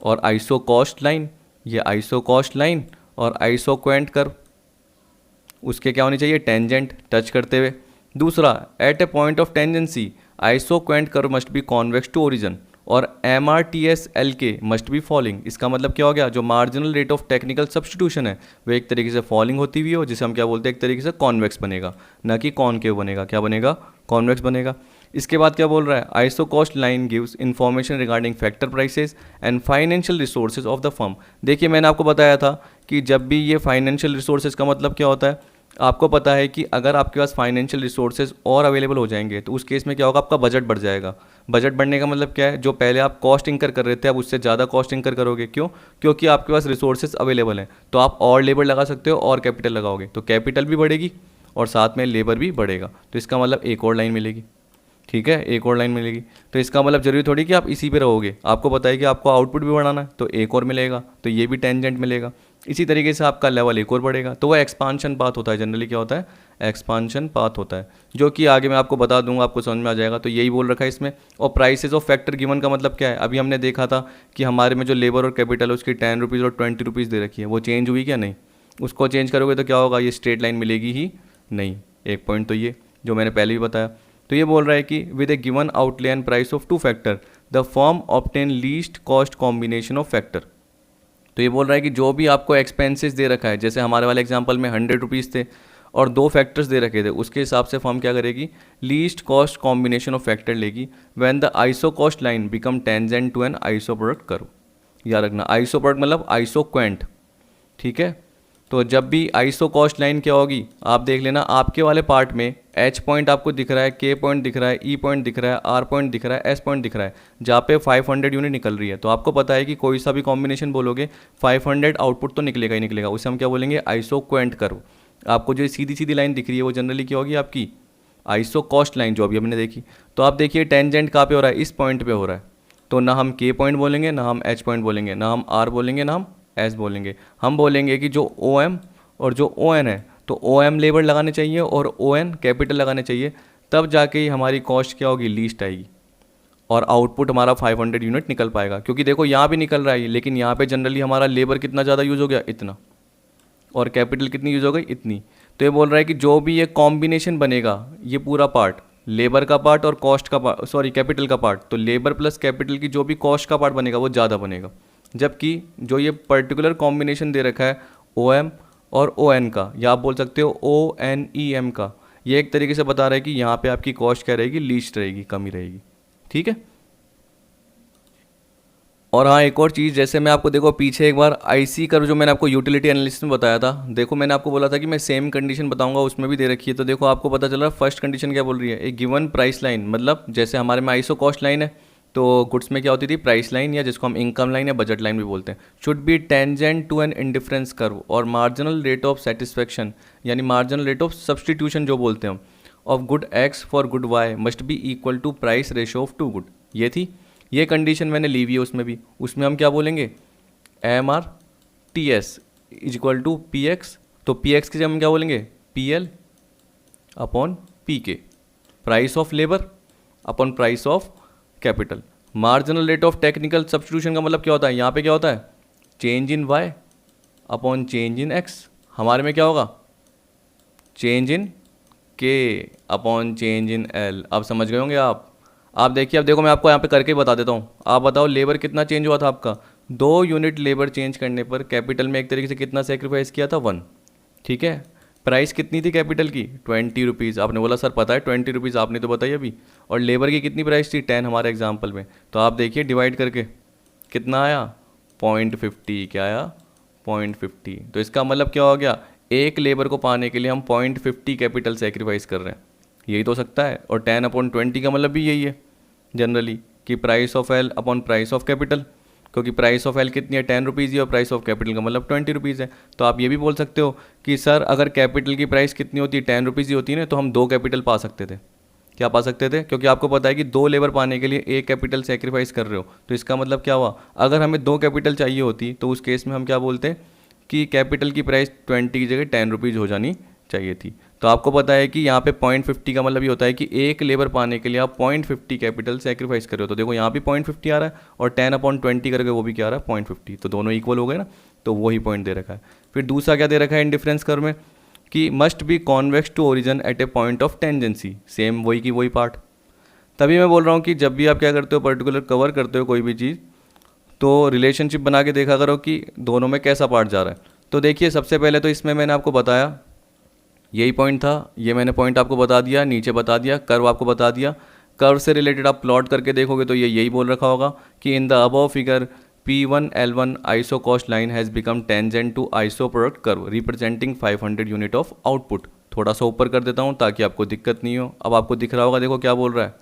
और iso-cost line, ये iso-cost line और iso-quant curve उसके क्या होनी चाहिए, टेंजेंट टच करते हुए। दूसरा at a point of tangency isoquant curve must be convex to origin और M R T S L K must be falling. इसका मतलब क्या हो गया, जो marginal rate of technical substitution है वो एक तरीके से फॉलिंग होती हुई हो, जिसे हम क्या बोलते हैं, एक तरीके से कॉन्वेक्स बनेगा, ना कि कॉनकेव बनेगा। क्या बनेगा, कॉन्वेक्स बनेगा। इसके बाद क्या बोल रहा है, iso cost line gives information regarding factor prices and financial resources of the firm. देखिए मैंने आपको बताया था कि जब भी ये फाइनेंशियल रिसोर्सेज का मतलब क्या होता है, आपको पता है कि अगर आपके पास फाइनेंशियल रिसोर्सेज और अवेलेबल हो जाएंगे तो उस केस में क्या होगा, आपका बजट बढ़ जाएगा। बजट बढ़ने का मतलब क्या है, जो पहले आप कॉस्ट इंकर कर रहे थे अब उससे ज़्यादा कॉस्ट इंकर करोगे। क्यों, क्योंकि आपके पास रिसोर्सेज अवेलेबल हैं, तो आप और लेबर लगा सकते हो और कैपिटल लगाओगे, तो कैपिटल भी बढ़ेगी और साथ में लेबर भी बढ़ेगा। तो इसका मतलब एक और लाइन मिलेगी, ठीक है, एक और लाइन मिलेगी। तो इसका मतलब जरूरी थोड़ी कि आप इसी पे रहोगे, आपको पता है कि आपको आउटपुट भी बढ़ाना है, तो एक और मिलेगा, तो ये भी टेंजेंट मिलेगा। इसी तरीके से आपका लेवल एक और बढ़ेगा, तो वह एक्सपांशन पाथ होता है। जनरली क्या होता है, एक्सपांशन पाथ होता है, जो कि आगे मैं आपको बता दूंगा, आपको समझ में आ जाएगा। तो यही बोल रखा है इसमें। और प्राइसेस ऑफ फैक्टर गिवन का मतलब क्या है, अभी हमने देखा था कि हमारे में जो लेबर और कैपिटल है उसकी 10 रुपीज़ और 20 रुपीज़ दे रखी है, वो चेंज हुई क्या, नहीं। उसको चेंज करोगे तो क्या होगा, ये स्ट्रेट लाइन मिलेगी ही नहीं। एक पॉइंट तो ये जो मैंने पहले भी बताया। तो ये बोल रहा है कि with A given outlay and price of 2 factor the firm obtain least cost combination of factor. तो ये बोल रहा है कि जो भी आपको एक्सपेंसेस दे रखा है, जैसे हमारे वाले एग्जांपल में 100 रुपीज़ थे और 2 फैक्टर्स दे रखे थे, उसके हिसाब से फर्म क्या करेगी, least cost combination of factor लेगी when the iso cost line become tangent to an iso product curve. याद रखना, आइसो प्रोडक्ट मतलब आइसोक्वेंट, ठीक है। तो जब भी आइसो कॉस्ट लाइन क्या होगी, आप देख लेना आपके वाले पार्ट में एच पॉइंट आपको दिख रहा है, के पॉइंट दिख रहा है, ई पॉइंट दिख रहा है, आर पॉइंट दिख रहा है, एस पॉइंट दिख रहा है, जहाँ पे 500 यूनिट निकल रही है। तो आपको पता है कि कोई सा भी कॉम्बिनेशन बोलोगे 500 आउटपुट तो निकलेगा ही निकलेगा, उसे हम क्या बोलेंगे, आइसोक्वेंट कर्व। आपको जो सीधी सीधी लाइन दिख रही है वो जनरली क्या होगी, आपकी आइसो कॉस्ट लाइन जो अभी हमने देखी। तो आप देखिए टेंजेंट कहाँ पे हो रहा है, इस पॉइंट पे हो रहा है। तो ना हम के पॉइंट बोलेंगे, ना हम एच पॉइंट बोलेंगे, ना हम आर बोलेंगे, ना हम एस बोलेंगे। हम बोलेंगे कि जो ओ एम और जो ओ एन है, तो ओ एम लेबर लगाने चाहिए और ओ एन कैपिटल लगाने चाहिए, तब जाके ही हमारी कॉस्ट क्या होगी, लीस्ट आएगी और आउटपुट हमारा 500 यूनिट निकल पाएगा। क्योंकि देखो यहाँ भी निकल रहा है, लेकिन यहाँ पे जनरली हमारा लेबर कितना ज़्यादा यूज़ हो गया, इतना, और कैपिटल कितनी यूज़ हो गई, इतनी। तो ये बोल रहा है कि जो भी ये कॉम्बिनेशन बनेगा, ये पूरा पार्ट, लेबर का पार्ट और कॉस्ट का पार्ट, सॉरी कैपिटल का पार्ट, तो लेबर प्लस कैपिटल की जो भी कॉस्ट का पार्ट बनेगा वो ज़्यादा बनेगा। जबकि जो ये पर्टिकुलर कॉम्बिनेशन दे रखा है ओ एम और ओ एन का, या आप बोल सकते हो ओ एन ई एम का, ये एक तरीके से बता रहा है कि यहाँ पे आपकी कॉस्ट क्या रहेगी, लीस्ट रहेगी, कमी रहेगी, ठीक है। और हाँ एक और चीज़, जैसे मैं आपको देखो पीछे एक बार आईसी कर्व जो मैंने आपको यूटिलिटी एनालिसिस में बताया था, देखो मैंने आपको बोला था कि मैं सेम कंडीशन बताऊंगा, उसमें भी दे रखी है। तो देखो आपको पता चल रहा है फर्स्ट कंडीशन क्या बोल रही है, एक गिवन प्राइस लाइन, मतलब जैसे हमारे में आइसो कॉस्ट लाइन है तो गुड्स में क्या होती थी, प्राइस लाइन, या जिसको हम इनकम लाइन या बजट लाइन भी बोलते हैं, should be tangent to an indifference curve और मार्जिनल रेट ऑफ सेटिस्फेक्शन, यानी मार्जिनल रेट ऑफ सब्सटीट्यूशन जो बोलते हैं हम, of good X for good Y must be equal to price ratio of two good. ये थी, ये कंडीशन मैंने ली हुई है उसमें भी। उसमें हम क्या बोलेंगे, M R T S is equal to P X, तो पी एक्स की जगह हम क्या बोलेंगे, P L upon P K, price of labour upon price of capital. Marginal rate of technical substitution का मतलब क्या होता है, यहाँ पे क्या होता है, change in Y upon change in X. हमारे में क्या होगा, चेंज इन के अपॉन चेंज इन एल। अब समझ गए होंगे आप देखिए, अब देखो मैं आपको यहाँ पे करके बता देता हूँ। आप बताओ लेबर कितना चेंज हुआ था आपका, 2 यूनिट लेबर चेंज करने पर कैपिटल में एक तरीके से कितना सेक्रीफाइस किया था 1, ठीक है। प्राइस कितनी थी कैपिटल की 20 रुपीज़, आपने बोला सर पता है 20 रुपीज़, आपने तो बताई अभी। और लेबर की कितनी प्राइस थी 10 हमारे एग्जाम्पल में, तो आप देखिए डिवाइड करके कितना आया 0.50, क्या आया 0.50। तो इसका मतलब क्या हो गया, एक लेबर को पाने के लिए हम 0.50 कैपिटल सेक्रीफाइस कर रहे हैं, यही तो हो सकता है। और 10/20 का मतलब भी यही है जनरली कि price of L upon price of capital, क्योंकि प्राइस ऑफ एल कितनी है 10 रुपीज़ ही और प्राइस ऑफ कैपिटल का मतलब 20 रुपीज़ है। तो आप ये भी बोल सकते हो कि सर अगर कैपिटल की प्राइस कितनी होती है 10 रुपीज़ ही होती है ना, तो हम 2 कैपिटल पा सकते थे। क्या पा सकते थे, क्योंकि आपको पता है कि 2 लेबर पाने के लिए 1 कैपिटल सेक्रीफाइस कर रहे हो। तो इसका मतलब क्या हुआ, अगर हमें 2 कैपिटल चाहिए होती तो उस केस में हम क्या बोलते हैं कि कैपिटल की प्राइस 20 की जगह 10 रुपीज़ हो जानी चाहिए थी। तो आपको पता है कि यहाँ पे 0.50 का मतलब ये होता है कि एक लेबर पाने के लिए आप 0.50 कैपिटल सेक्रीफाइस कर रहे हो। तो देखो यहाँ भी 0.50 आ रहा है और 10/20 करके वो भी क्या आ रहा है 0.50, तो दोनों इक्वल हो गए ना, तो वही पॉइंट दे रखा है। फिर दूसरा क्या दे रखा है इंडिफरेंस कर्व में कि must be convex to origin at a point of tangency, same वही की वही पार्ट। तभी मैं बोल रहा हूँ कि जब भी आप क्या करते हो पर्टिकुलर कवर करते हो कोई भी चीज़, तो रिलेशनशिप बना के देखा करो कि दोनों में कैसा पार्ट जा रहा है। तो देखिए सबसे पहले तो इसमें मैंने आपको बताया यही पॉइंट था, ये मैंने पॉइंट आपको बता दिया, नीचे बता दिया, कर्व आपको बता दिया। कर्व से रिलेटेड आप प्लॉट करके देखोगे तो ये यही बोल रखा होगा कि in the above figure P1L1 iso cost line has become tangent to iso product curve representing 500 unit of output. थोड़ा सा ऊपर कर देता हूँ ताकि आपको दिक्कत नहीं हो। अब आपको दिख रहा होगा, देखो क्या बोल रहा है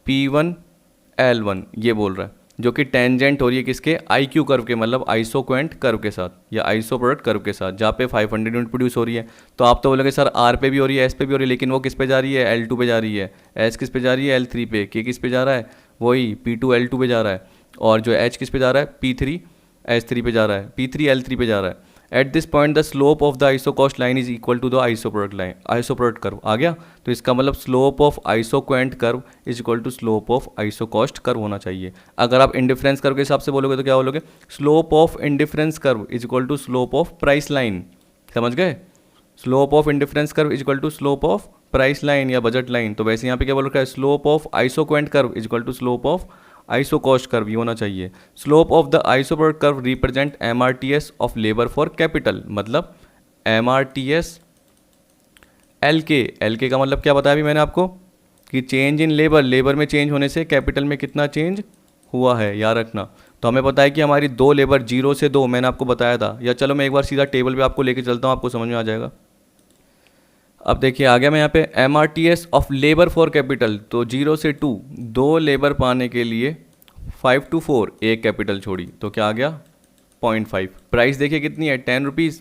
P1L1 ये बोल रहा है, जो कि टेंजेंट हो रही है किसके IQ कर्व के, मतलब आइसोक्वेंट कर्व के साथ या आइसो प्रोडक्ट कर्व के साथ, जहाँ पे 500 यूनिट प्रोड्यूस हो रही है। तो आप तो बोलोगे सर R पे भी हो रही है, S पे भी हो रही है, लेकिन वो किस पे जा रही है L2 पे जा रही है, S किस पे जा रही है L3 पे, K किस पे जा रहा है वही P2 L2 पे जा रहा है, और जो H किस पे जा रहा है P3 S3 पे जा रहा है, P3 L3 पे जा रहा है। At this point the slope of the iso cost line is equal to the iso product line, iso product curve आ गया। तो इसका मतलब slope of isoquant curve is equal to slope of iso cost curve होना चाहिए। अगर आप indifference curve के हिसाब से बोलोगे तो क्या बोलोगे, slope of indifference curve is equal to slope of price line, समझ गए। Slope of indifference curve is equal to slope of price line या बजट लाइन। तो वैसे यहाँ पे क्या बोल रखा है, slope of isoquant curve is equal to slope of iso cost curve, ये होना चाहिए। Slope of the iso product curve represent MRTS of labour for capital, मतलब MRTS LK का मतलब क्या बताया अभी मैंने आपको कि चेंज इन लेबर, लेबर में चेंज होने से कैपिटल में कितना चेंज हुआ है, याद रखना। तो हमें पता है कि हमारी 2 लेबर 0 से 2 मैंने आपको बताया था, या चलो मैं एक बार सीधा टेबल पे आपको लेके चलता हूँ, आपको समझ में आ जाएगा। अब देखिए आ गया मैं यहाँ पे MRTS of labour for capital, तो 0 से 2 2 लेबर पाने के लिए 5 to 4 एक कैपिटल छोड़ी, तो क्या आ गया 0.5। प्राइस देखिए कितनी है 10 रुपीज़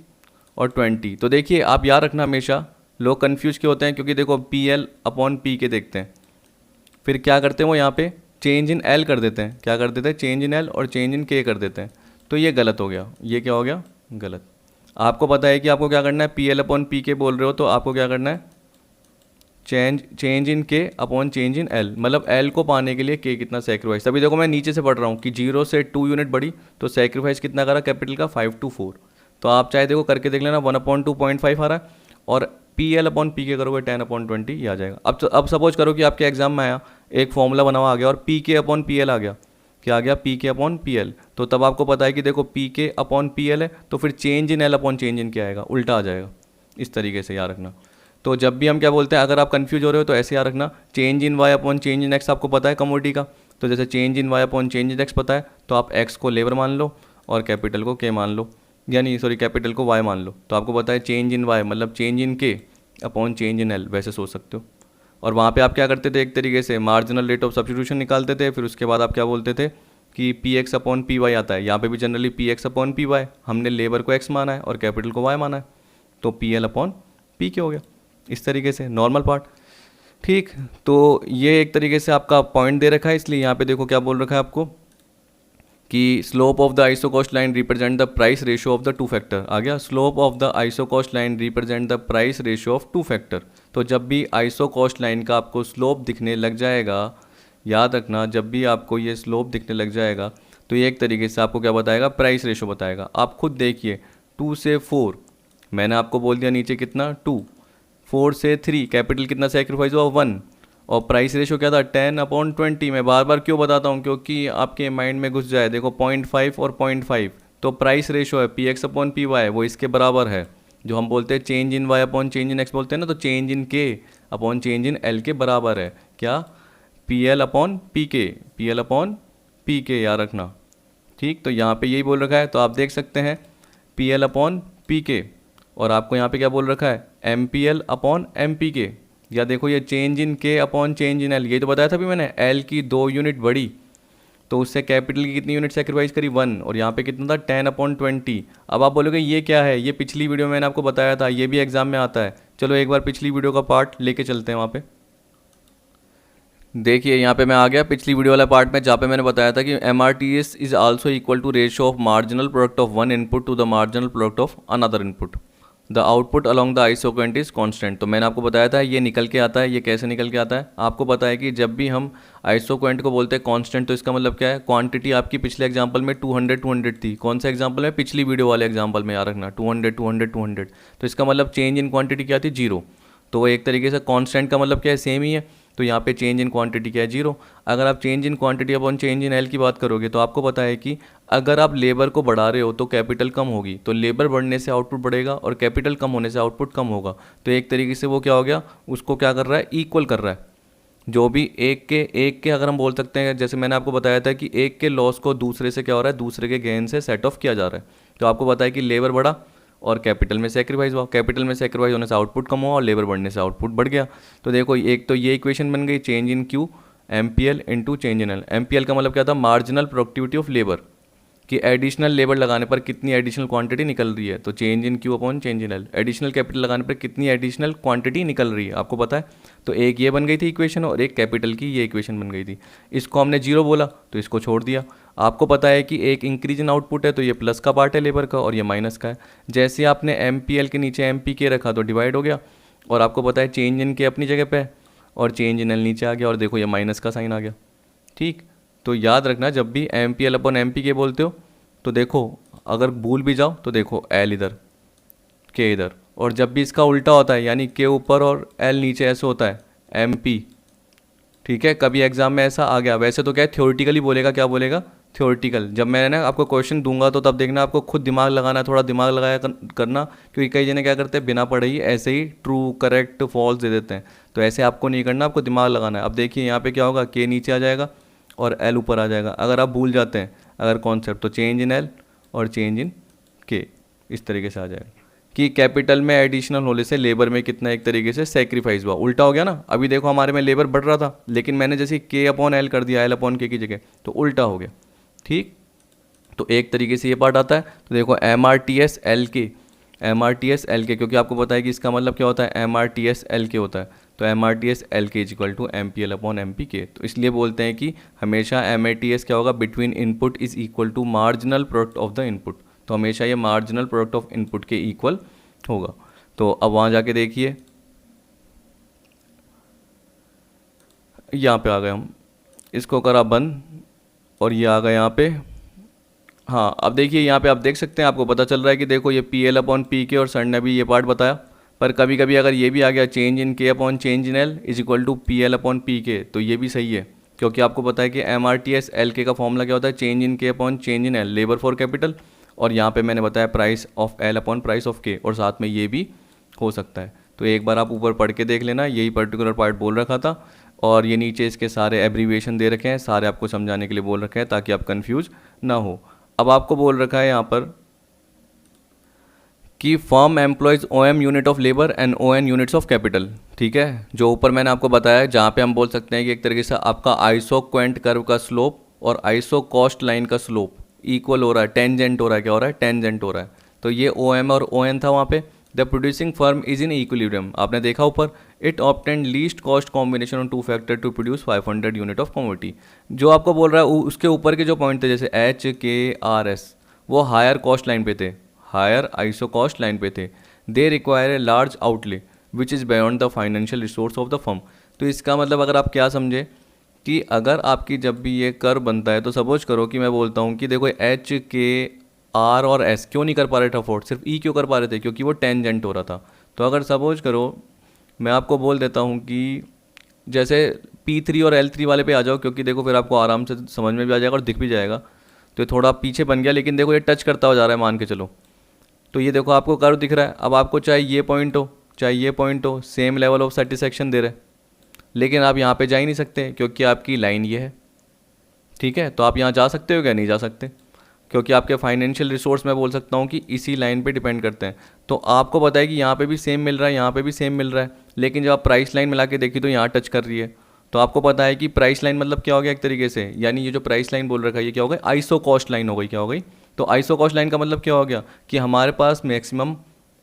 और 20। तो देखिए आप याद रखना हमेशा, लोग कन्फ्यूज क्यों होते हैं, क्योंकि देखो PL/P के देखते हैं, फिर क्या करते हैं वो यहाँ पे चेंज इन L कर देते हैं, क्या कर देते हैं चेंज इन L और चेंज इन K कर देते हैं। तो ये गलत हो गया, ये क्या हो गया गलत। आपको पता है कि आपको क्या करना है, PL/P बोल रहे हो तो आपको क्या करना है change in K upon change in L, मतलब L को पाने के लिए K कितना सेक्रीफाइस। तभी देखो मैं नीचे से पढ़ रहा हूँ कि 0 से 2 यूनिट बढ़ी तो सेक्रीफाइस कितना करा कैपिटल का 5 to 4। तो आप चाहे देखो करके देख लेना 1/2.5 आ रहा है, और PL/P करोगे 10/20 ये आ जाएगा। अब सपोज करो कि आपके एग्जाम में आया एक फॉर्मूला बना हुआ आ गया और PK/PL आ गया, क्या आ गया PK/PL। तो तब आपको पता है कि देखो PK/PL है तो फिर change in L upon change इन क्या आएगा, उल्टा आ जाएगा। इस तरीके से याद रखना। तो जब भी हम क्या बोलते हैं, अगर आप कंफ्यूज हो रहे हो तो ऐसे याद रखना, change in Y upon change in X आपको पता है कमोडिटी का, तो जैसे change in Y upon change in X पता है तो आप एक्स को लेबर मान लो और कैपिटल को के मान लो, यानी सॉरी कैपिटल को वाई मान लो। तो आपको पता है चेंज इन वाई मतलब चेंज इन के अपॉन चेंज इन एल, वैसे सोच सकते हो। और वहाँ पे आप क्या करते थे, एक तरीके से मार्जिनल रेट ऑफ सब्स्टिट्यूशन निकालते थे, फिर उसके बाद आप क्या बोलते थे कि PX/PY आता है। यहाँ पे भी जनरली PX/PY, हमने लेबर को एक्स माना है और कैपिटल को वाई माना है, तो PL/P हो गया। इस तरीके से नॉर्मल पार्ट, ठीक। तो ये एक तरीके से आपका पॉइंट दे रखा है, इसलिए यहाँ पे देखो क्या बोल रखा है आपको कि slope of the iso cost line represent the price ratio of the 2 factor आ गया। Slope of the iso cost line represent the price ratio of 2 factor. तो जब भी आइसो कॉस्ट लाइन का आपको स्लोप दिखने लग जाएगा, याद रखना जब भी आपको ये स्लोप दिखने लग जाएगा तो ये एक तरीके से आपको क्या बताएगा, प्राइस रेशियो बताएगा। आप खुद देखिए 2 से 4 मैंने आपको बोल दिया नीचे कितना 2, 4 से 3 कैपिटल कितना सेक्रीफाइस हुआ 1, और प्राइस रेशो क्या था 10/20। मैं बार बार क्यों बताता हूँ, क्योंकि आपके माइंड में घुस जाए। देखो 0.5 और 0.5 तो प्राइस रेशो है px/py, वो इसके बराबर है। जो हम बोलते हैं चेंज इन y अपॉन चेंज इन x बोलते हैं ना, तो change in k upon change in l के बराबर है क्या, PL/pk, PL/pk याद रखना। ठीक, तो यहाँ पे यही बोल रखा है, तो आप देख सकते हैं PL/pk, और आपको यहाँ पे क्या बोल रखा है MPL/MPk। या देखो ये change in k upon change in l, ये तो बताया था भी मैंने, l की 2 यूनिट बढ़ी तो उससे कैपिटल की कितनी यूनिट सेक्रीफाइस करी 1, और यहाँ पे कितना था 10/20। अब आप बोलोगे ये क्या है, ये पिछली वीडियो में मैंने आपको बताया था, ये भी एग्जाम में आता है। चलो एक बार पिछली वीडियो का पार्ट लेके चलते हैं वहाँ पे। देखिए यहाँ पे मैं आ गया पिछली वीडियो वाला पार्ट में, जहाँ पे मैंने बताया था कि MRTS is also equal to ratio of marginal product of one input to the marginal product of another input. The output along the isoquant is constant. तो मैंने आपको बताया था ये निकल के आता है। ये कैसे निकल के आता है, आपको पता है कि जब भी हम आइसोक्वेंट को बोलते हैं कांस्टेंट, तो इसका मतलब क्या है, क्वांटिटी आपकी पिछले एग्जांपल में 200 थी। कौन सा एग्जांपल है, पिछली वीडियो वाले एग्जांपल में याद रखना, 200। तो इसका मतलब चेंज इन क्वांटिटी क्या थी, 0। तो वो एक तरीके से कांस्टेंट का मतलब क्या है, सेम ही है। तो यहाँ पे चेंज इन क्वांटिटी क्या है, 0। अगर आप change in quantity upon change in L की बात करोगे तो आपको पता है कि अगर आप लेबर को बढ़ा रहे हो तो कैपिटल कम होगी, तो लेबर बढ़ने से आउटपुट बढ़ेगा, और कैपिटल कम होने से आउटपुट कम होगा। तो एक तरीके से वो क्या हो गया, उसको क्या कर रहा है, इक्वल कर रहा है। जो भी एक के अगर हम बोल सकते हैं, जैसे मैंने आपको बताया था कि एक के लॉस को दूसरे से क्या हो रहा है, दूसरे के गेन से सेट ऑफ किया जा रहा है। तो आपको पता है कि लेबर बढ़ा और कैपिटल में सेक्रीफाइस हुआ, कैपिटल में सेक्रीफाइस होने से आउटपुट कम हुआ और लेबर बढ़ने से आउटपुट बढ़ गया। तो देखो एक तो ये इक्वेशन बन गई, change in Q MPL into change in L. MPL का मतलब क्या था, मार्जिनल प्रोडक्टिविटी ऑफ लेबर, कि एडिशनल लेबर लगाने पर कितनी एडिशनल क्वांटिटी निकल रही है। तो change in Q upon change in L, additional capital लगाने पर कितनी एडिशनल क्वांटिटी निकल रही है आपको पता है। तो एक ये बन गई थी इक्वेशन और एक कैपिटल की ये इक्वेशन बन गई थी। इसको हमने 0 बोला तो इसको छोड़ दिया। आपको पता है कि एक इंक्रीज इन आउटपुट है तो ये प्लस का पार्ट है लेबर का और ये माइनस का है। जैसे आपने MPL के नीचे MPK रखा तो डिवाइड हो गया, और आपको पता है चेंज इन के अपनी जगह पे है और चेंज इन एल नीचे आ गया, और देखो ये माइनस का साइन आ गया। ठीक, तो याद रखना जब भी MPL/MPK बोलते हो तो देखो अगर भूल भी जाओ तो देखो L इधर K इधर, और जब भी इसका उल्टा होता है यानी K ऊपर और L नीचे ऐसे होता है MP। ठीक है, कभी एग्जाम में ऐसा आ गया। वैसे तो क्या है, थ्योरेटिकली बोलेगा, क्या बोलेगा, थ्योरेटिकल। जब मैं ना आपको क्वेश्चन दूंगा तो तब देखना आपको खुद दिमाग लगाना है, थोड़ा दिमाग लगाया करना, क्योंकि कई जने क्या करते हैं बिना पढ़े ही ऐसे ही ट्रू करेक्ट फॉल्स दे देते हैं। तो ऐसे आपको नहीं करना, आपको दिमाग लगाना है। अब देखिए यहाँ पे क्या होगा, K नीचे आ जाएगा और L ऊपर आ जाएगा। अगर आप भूल जाते हैं अगर कॉन्सेप्ट, तो चेंज इन L और चेंज इन K इस तरीके से आ जाएगा कि कैपिटल में एडिशनल होने से लेबर में कितना एक तरीके से सेक्रीफाइस हुआ। उल्टा हो गया ना, अभी देखो हमारे में लेबर बढ़ रहा था लेकिन मैंने जैसे K/L कर दिया L/K की जगह, तो उल्टा हो गया। ठीक, तो एक तरीके से ये पार्ट आता है। तो देखो MRTS LK, क्योंकि आपको पता है कि इसका मतलब क्या होता है, MRTS LK होता है। तो MRTS LK is equal to MPL/MPK। तो इसलिए बोलते हैं कि हमेशा MATS क्या होगा, between input is equal to marginal product of the input. तो हमेशा ये मार्जिनल प्रोडक्ट ऑफ इनपुट के इक्वल होगा। तो अब वहाँ जाके देखिए, यहाँ पे आ गए हम, इसको करा बंद और ये आ गया यहाँ पे। हाँ, अब देखिए यहाँ पे आप देख सकते हैं, आपको पता चल रहा है कि देखो ये PL/PK और सर ने भी ये पार्ट बताया। पर कभी कभी अगर ये भी आ गया चेंज इन K/चेंज in L is equal to PL/PK, तो ये भी सही है, क्योंकि आपको पता है कि MRTS LK का फॉर्मूला क्या होता है, चेंज इन K/चेंज in L, labour for capital, और यहाँ पे मैंने बताया प्राइस ऑफ L/प्राइस ऑफ K, और साथ में ये भी हो सकता है। तो एक बार आप ऊपर पढ़ के देख लेना, यही पर्टिकुलर पार्ट बोल रखा था, और ये नीचे इसके सारे एब्रीविएशन दे रखे हैं, सारे आपको समझाने के लिए बोल रखे हैं ताकि आप कन्फ्यूज ना हो। अब आपको बोल रखा है यहाँ पर कि firm employees OM unit of labour and ON units of capital. ठीक है, जो ऊपर मैंने आपको बताया, जहाँ पे हम बोल सकते हैं कि एक तरीके से आपका आइसोक्वेंट कर्व का स्लोप और आइसो कॉस्ट लाइन का स्लोप इक्वल हो रहा है, टेंजेंट हो रहा है, क्या हो रहा है, टेंजेंट हो रहा है। तो ये OM और ON था वहाँ पे। The producing firm is in equilibrium, आपने देखा ऊपर, it obtain least cost combination on 2 factor to produce 500 unit of commodity. जो आपको बोल रहा है उसके ऊपर के जो पॉइंट थे जैसे HKRS, वो हायर कॉस्ट लाइन पे थे, हायर आइसो कॉस्ट लाइन पे थे। They require a large outlay which is beyond the financial resource of the firm. तो इसका मतलब अगर आप क्या समझे कि अगर आपकी जब भी ये कर बनता है तो सपोज करो कि मैं बोलता हूँ कि देखो HKR और S क्यों नहीं कर पा रहे थे अफोर्ड, सिर्फ E क्यों कर पा रहे थे, क्योंकि वो टेंजेंट हो रहा था। तो अगर सपोज करो मैं आपको बोल देता हूँ कि जैसे P3 और L3 वाले पे आ जाओ, क्योंकि देखो फिर आपको आराम से समझ में भी आ जाएगा और दिख भी जाएगा। तो ये थोड़ा पीछे बन गया, लेकिन देखो ये टच करता हो जा रहा है, मान के चलो। तो ये देखो आपको कर्व दिख रहा है। अब आपको चाहे ये पॉइंट हो चाहे ये पॉइंट हो, सेम लेवल ऑफ सेटिस्फेक्शन दे रहे, लेकिन आप यहाँ पे जा ही नहीं सकते क्योंकि आपकी लाइन ये है। ठीक है, तो आप यहाँ जा सकते हो क्या? नहीं जा सकते, क्योंकि आपके फाइनेंशियल रिसोर्स मैं बोल सकता हूँ कि इसी लाइन पे डिपेंड करते हैं। तो आपको पता है कि यहाँ पे भी सेम मिल रहा है, यहाँ पे भी सेम मिल रहा है, लेकिन जब आप प्राइस लाइन मिला के देखी तो यहाँ टच कर रही है। तो आपको पता है कि प्राइस लाइन मतलब क्या हो गया एक तरीके से, यानी ये जो प्राइस लाइन बोल रखा है ये क्या हो गई? आइसो कॉस्ट लाइन हो गई। क्या हो गई? तो आइसो कॉस्ट लाइन का मतलब क्या हो गया कि हमारे पास मैक्सिमम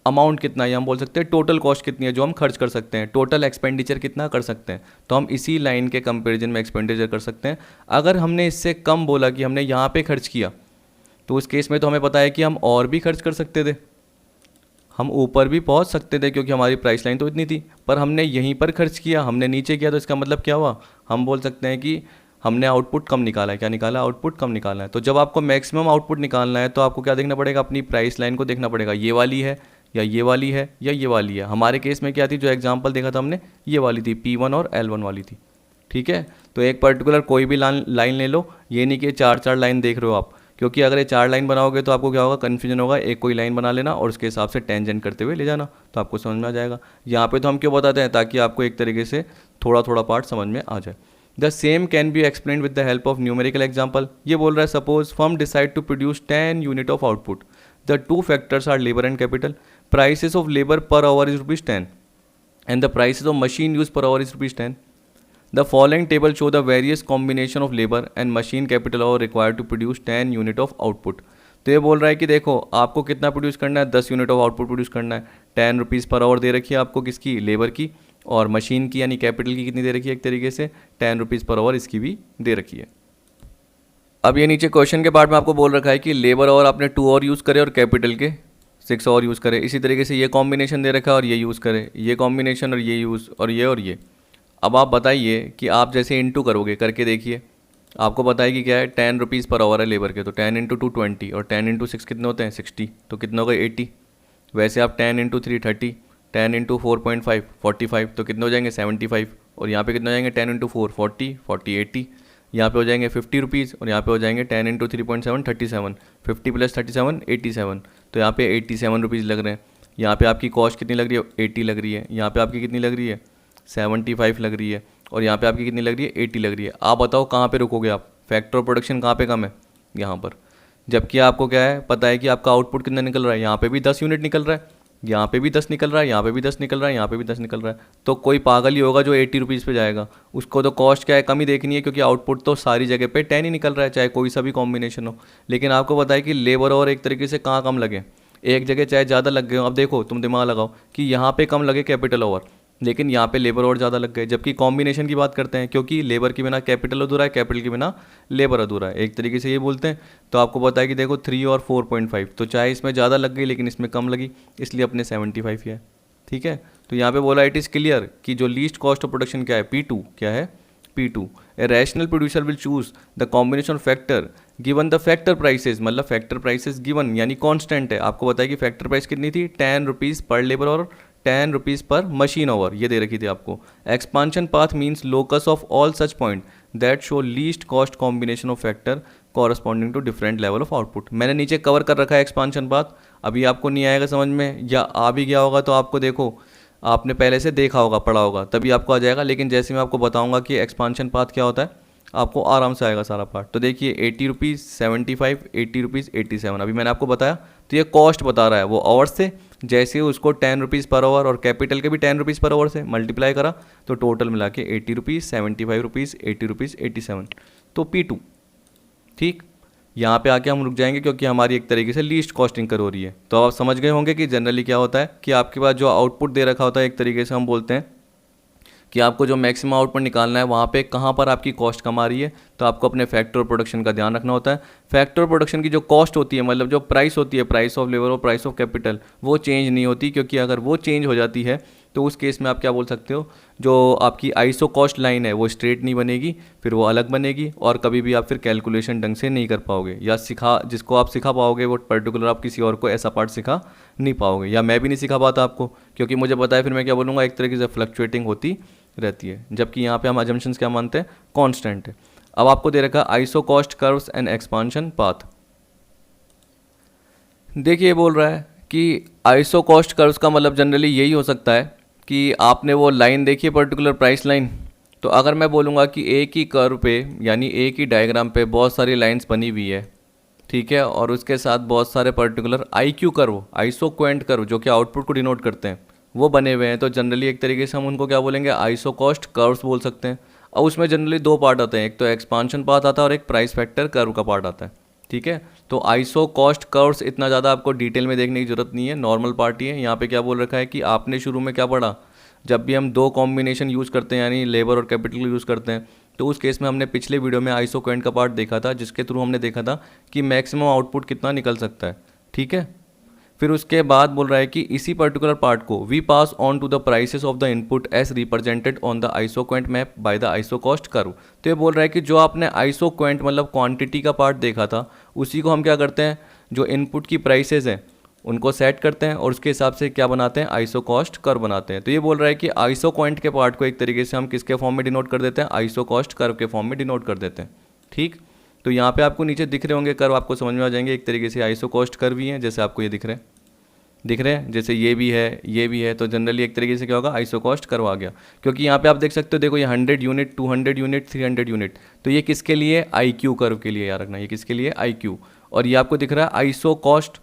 अमाउंट कितना है, हम बोल सकते हैं टोटल कॉस्ट कितनी है जो हम खर्च कर सकते हैं, टोटल एक्सपेंडिचर कितना कर सकते हैं। तो हम इसी लाइन के कंपैरिजन में एक्सपेंडिचर कर सकते हैं। अगर हमने इससे कम बोला कि हमने यहाँ पे खर्च किया, तो उस केस में तो हमें पता है कि हम और भी खर्च कर सकते थे, हम ऊपर भी पहुँच सकते थे, क्योंकि हमारी प्राइस लाइन तो इतनी थी। पर हमने यहीं पर खर्च किया, हमने नीचे किया, तो इसका मतलब क्या हुआ? हम बोल सकते हैं कि हमने आउटपुट कम निकाला है। क्या निकाला? आउटपुट कम निकाला है। तो जब आपको मैक्सिमम आउटपुट निकालना है तो आपको क्या देखना पड़ेगा? अपनी प्राइस लाइन को देखना पड़ेगा, ये वाली है या ये वाली है या ये वाली है। हमारे केस में क्या थी, जो एग्जांपल देखा था हमने, ये वाली थी, P1 और L1 वाली थी। ठीक है, तो एक पर्टिकुलर कोई भी लाइन ले लो, ये नहीं कि चार चार लाइन देख रहे हो आप, क्योंकि अगर ये चार लाइन बनाओगे तो आपको क्या होगा? कन्फ्यूजन होगा। एक कोई लाइन बना लेना और उसके हिसाब से टेंजेंट करते हुए ले जाना, तो आपको समझ में आ जाएगा। यहाँ पे तो हम क्यों बताते हैं? ताकि आपको एक तरीके से थोड़ा थोड़ा पार्ट समझ में आ जाए। The same can be explain with the help of numerical example. ये बोल रहा है, suppose firm decide to produce 10 unit of output, the two factors are labour and capital, prices of labor per hour is rupees 10 and the prices of machine use per hour is rupees 10. The following table show the various combination of labor and machine capital hour required to produce 10 unit of output. तो ये बोल रहा है कि देखो आपको कितना produce करना है, 10 यूनिट ऑफ आउटपुट प्रोड्यूस करना है। 10 रुपीज़ पर आवर दे रखी है आपको, किसकी? लेबर की। और मशीन की यानी कैपिटल की कितनी दे रखी है? एक तरीके से 10 रुपीज़ पर आवर इसकी भी दे रखी है। अब ये नीचे क्वेश्चन के पार्ट में आपको बोल रखा है कि लेबर और आपने 2 और यूज़ करे और कैपिटल के 6 और यूज़ करें। इसी तरीके से ये कॉम्बिनेशन दे रखा है और ये यूज़ करें, ये कॉम्बिनेशन और ये यूज़ और ये। अब आप बताइए कि आप जैसे इंटू करोगे, करके देखिए। आपको पता है कि क्या है, 10 रुपीज़ पर आवर है लेबर के, तो 10 इंटू 2 20 और 10 इंटू 6 कितने होते हैं? 60। तो कितने हो गए? 80। वैसे आप 10 इंटू 3 30, 10 इंटू 4.5 45, तो कितने हो जाएंगे? 75। और यहाँ पे कितने हो जाएंगे? 10 इंटू 4 40 40 80। यहाँ पे हो जाएंगे 50 रुपीज़ और यहाँ पे हो जाएंगे 10 इंटू 3.7 37, 50 प्लस 37 87। तो यहाँ पे 87 रुपीज़ लग रहे हैं। यहाँ पे आपकी कॉस्ट कितनी लग रही है? 80 लग रही है। यहाँ पे आपकी कितनी लग रही है? 75 लग रही है। और यहाँ पे आपकी कितनी लग रही है? 80 लग रही है। आप बताओ कहाँ पे रुकोगे आप? फैक्टर प्रोडक्शन कहाँ पे कम है? यहाँ पर। जबकि आपको क्या है पता है कि आपका आउटपुट कितना निकल रहा है? यहाँ पे भी 10 यूनिट निकल रहा है, यहाँ पे भी 10 निकल रहा है, यहाँ पे भी 10 निकल रहा है, यहाँ पे भी 10 निकल रहा है। तो कोई पागल ही होगा जो 80 रुपीज़ पे जाएगा। उसको तो कॉस्ट क्या है, कम ही देखनी है, क्योंकि आउटपुट तो सारी जगह पे 10 ही निकल रहा है, चाहे कोई सा भी कॉम्बिनेशन हो। लेकिन आपको पता है कि लेबर और एक तरीके से कहाँ कम लगे, एक जगह चाहे ज़्यादा लग गए हो। अब देखो तुम दिमाग लगाओ कि यहाँ पे कम लगे कैपिटल ओवर, लेकिन यहाँ पे लेबर और ज़्यादा लग गए। जबकि कॉम्बिनेशन की बात करते हैं, क्योंकि लेबर के बिना कैपिटल अधूरा है, कैपिटल के बिना लेबर अधूरा है, एक तरीके से ये बोलते हैं। तो आपको पता है कि देखो 3 और 4.5, तो चाहे इसमें ज़्यादा लग गई लेकिन इसमें कम लगी, इसलिए अपने 75 ही है। ठीक है, तो यहाँ पे बोला इट इज़ क्लियर कि जो लीस्ट कॉस्ट ऑफ प्रोडक्शन क्या है? P2। क्या है? P2। A rational producer will choose the combination factor given the factor prices, मतलब फैक्टर प्राइसेस गिवन यानी कांस्टेंट है। आपको बताया कि फैक्टर प्राइस कितनी थी? 10 रुपीज़ पर लेबर और 10 रुपीज़ पर मशीन ओवर, ये दे रखी थी आपको। Expansion path means locus of all such point that show least cost combination of factor corresponding to different level of output. मैंने नीचे कवर कर रखा है एक्सपांशन पाथ, अभी आपको नहीं आएगा समझ में, या आ भी गया होगा तो आपको देखो आपने पहले से देखा होगा, पढ़ा होगा, तभी आपको आ जाएगा। लेकिन जैसे मैं आपको बताऊंगा कि एक्सपांशन पाथ क्या होता है, आपको आराम से आएगा सारा पार्ट। तो देखिए 80 रुपीज़ 75, 80 रुपीज़ 87, अभी मैंने आपको बताया। तो ये कॉस्ट बता रहा है वो आवर्स से, जैसे उसको 10 रुपीज़ पर आवर और कैपिटल के भी 10 रुपीज़ पर आवर से मल्टीप्लाई करा, तो टोटल मिला के 80 रुपीज़ 75 रुपीज़ 80 रुपीज़ 87, तो P2। ठीक, यहाँ पे आके हम रुक जाएंगे क्योंकि हमारी एक तरीके से लीस्ट कॉस्ट इंकर हो रही है। तो आप समझ गए होंगे कि जनरली क्या होता है कि आपके पास जो आउटपुट दे रखा होता है, एक तरीके से हम बोलते हैं कि आपको जो मैक्सिमम आउटपुट निकालना है वहाँ पे कहाँ पर आपकी कॉस्ट कम आ रही है, तो आपको अपने फैक्टर प्रोडक्शन का ध्यान रखना होता है। फैक्टर प्रोडक्शन की जो कॉस्ट होती है, मतलब जो प्राइस होती है, प्राइस ऑफ लेबर और प्राइस ऑफ कैपिटल, वो चेंज नहीं होती, क्योंकि अगर वो चेंज हो जाती है तो उस केस में आप क्या बोल सकते हो, जो आपकी आइसो कॉस्ट लाइन है वो स्ट्रेट नहीं बनेगी, फिर वो अलग बनेगी, और कभी भी आप फिर कैलकुलेशन ढंग से नहीं कर पाओगे, या जिसको आप सिखा पाओगे वो पर्टिकुलर आप किसी और को ऐसा पार्ट सिखा नहीं पाओगे, या मैं भी नहीं सिखा पाता आपको, क्योंकि मुझे पता है फिर मैं क्या बोलूँगा, एक तरीके से फ्लक्चुएटिंग होती रहती है, जबकि यहाँ पे हम अजम्पशंस क्या मानते हैं, कांस्टेंट है। अब आपको दे रखा है iso cost curves and expansion path. देखिए बोल रहा है कि आइसो कॉस्ट कर्व्स का मतलब जनरली यही हो सकता है कि आपने वो लाइन देखी है पर्टिकुलर प्राइस लाइन, तो अगर मैं बोलूँगा कि एक ही कर्व पे यानी एक ही डायग्राम पे बहुत सारी लाइंस बनी हुई है, ठीक है, और उसके साथ बहुत सारे particular IQ curve, isoquant curve जो कि आउटपुट को डिनोट करते हैं, वो बने हुए हैं, तो जनरली एक तरीके से हम उनको क्या बोलेंगे, आइसो कॉस्ट कर्व्स बोल सकते हैं। और उसमें जनरली दो पार्ट आते हैं, एक तो एक्सपांशन पाथ आता है और एक प्राइस फैक्टर कर्व का पार्ट आता है, ठीक है। तो आइसो कॉस्ट कर्व्स इतना ज़्यादा आपको डिटेल में देखने की जरूरत नहीं है, नॉर्मल पार्ट ही है। यहाँ पे क्या बोल रखा है कि आपने शुरू में क्या पढ़ा, जब भी हम दो कॉम्बिनेशन यूज़ करते हैं यानी लेबर और कैपिटल यूज़ करते हैं, तो उस केस में हमने पिछले वीडियो में आइसोक्वेंट का पार्ट देखा था, जिसके थ्रू हमने देखा था कि मैक्सिमम आउटपुट कितना निकल सकता है, ठीक है। फिर उसके बाद बोल रहा है कि इसी पर्टिकुलर पार्ट को we pass on to the prices of the input as represented on the isoquant map by the iso cost curve. तो ये बोल रहा है कि जो आपने आइसोक्वेंट मतलब क्वांटिटी का पार्ट देखा था, उसी को हम क्या करते हैं, जो इनपुट की प्राइसेस हैं उनको सेट करते हैं और उसके हिसाब से क्या बनाते हैं, आइसो कॉस्ट कर्व बनाते हैं। तो ये बोल रहा है कि आइसोक्वेंट के पार्ट को एक तरीके से हम किसके फॉर्म में डिनोट कर देते हैं, आइसो कॉस्ट कर्व के फॉर्म में डिनोट कर देते हैं, ठीक। तो यहाँ पे आपको नीचे दिख रहे होंगे कर्व, आपको समझ में आ जाएंगे, एक तरीके से आइसो कॉस्ट कर्व ही है, जैसे आपको ये दिख रहे हैं, जैसे ये भी है, तो जनरली एक तरीके से क्या होगा, आइसो कॉस्ट कर्व आ गया। क्योंकि यहाँ पे आप देख सकते हो, देखो ये 100 यूनिट, 200 यूनिट, 300 यूनिट, तो ये किसके लिए, IQ कर्व के लिए याद रखना, ये किसके लिए, IQ। और ये आपको दिख रहा है आइसो कॉस्ट,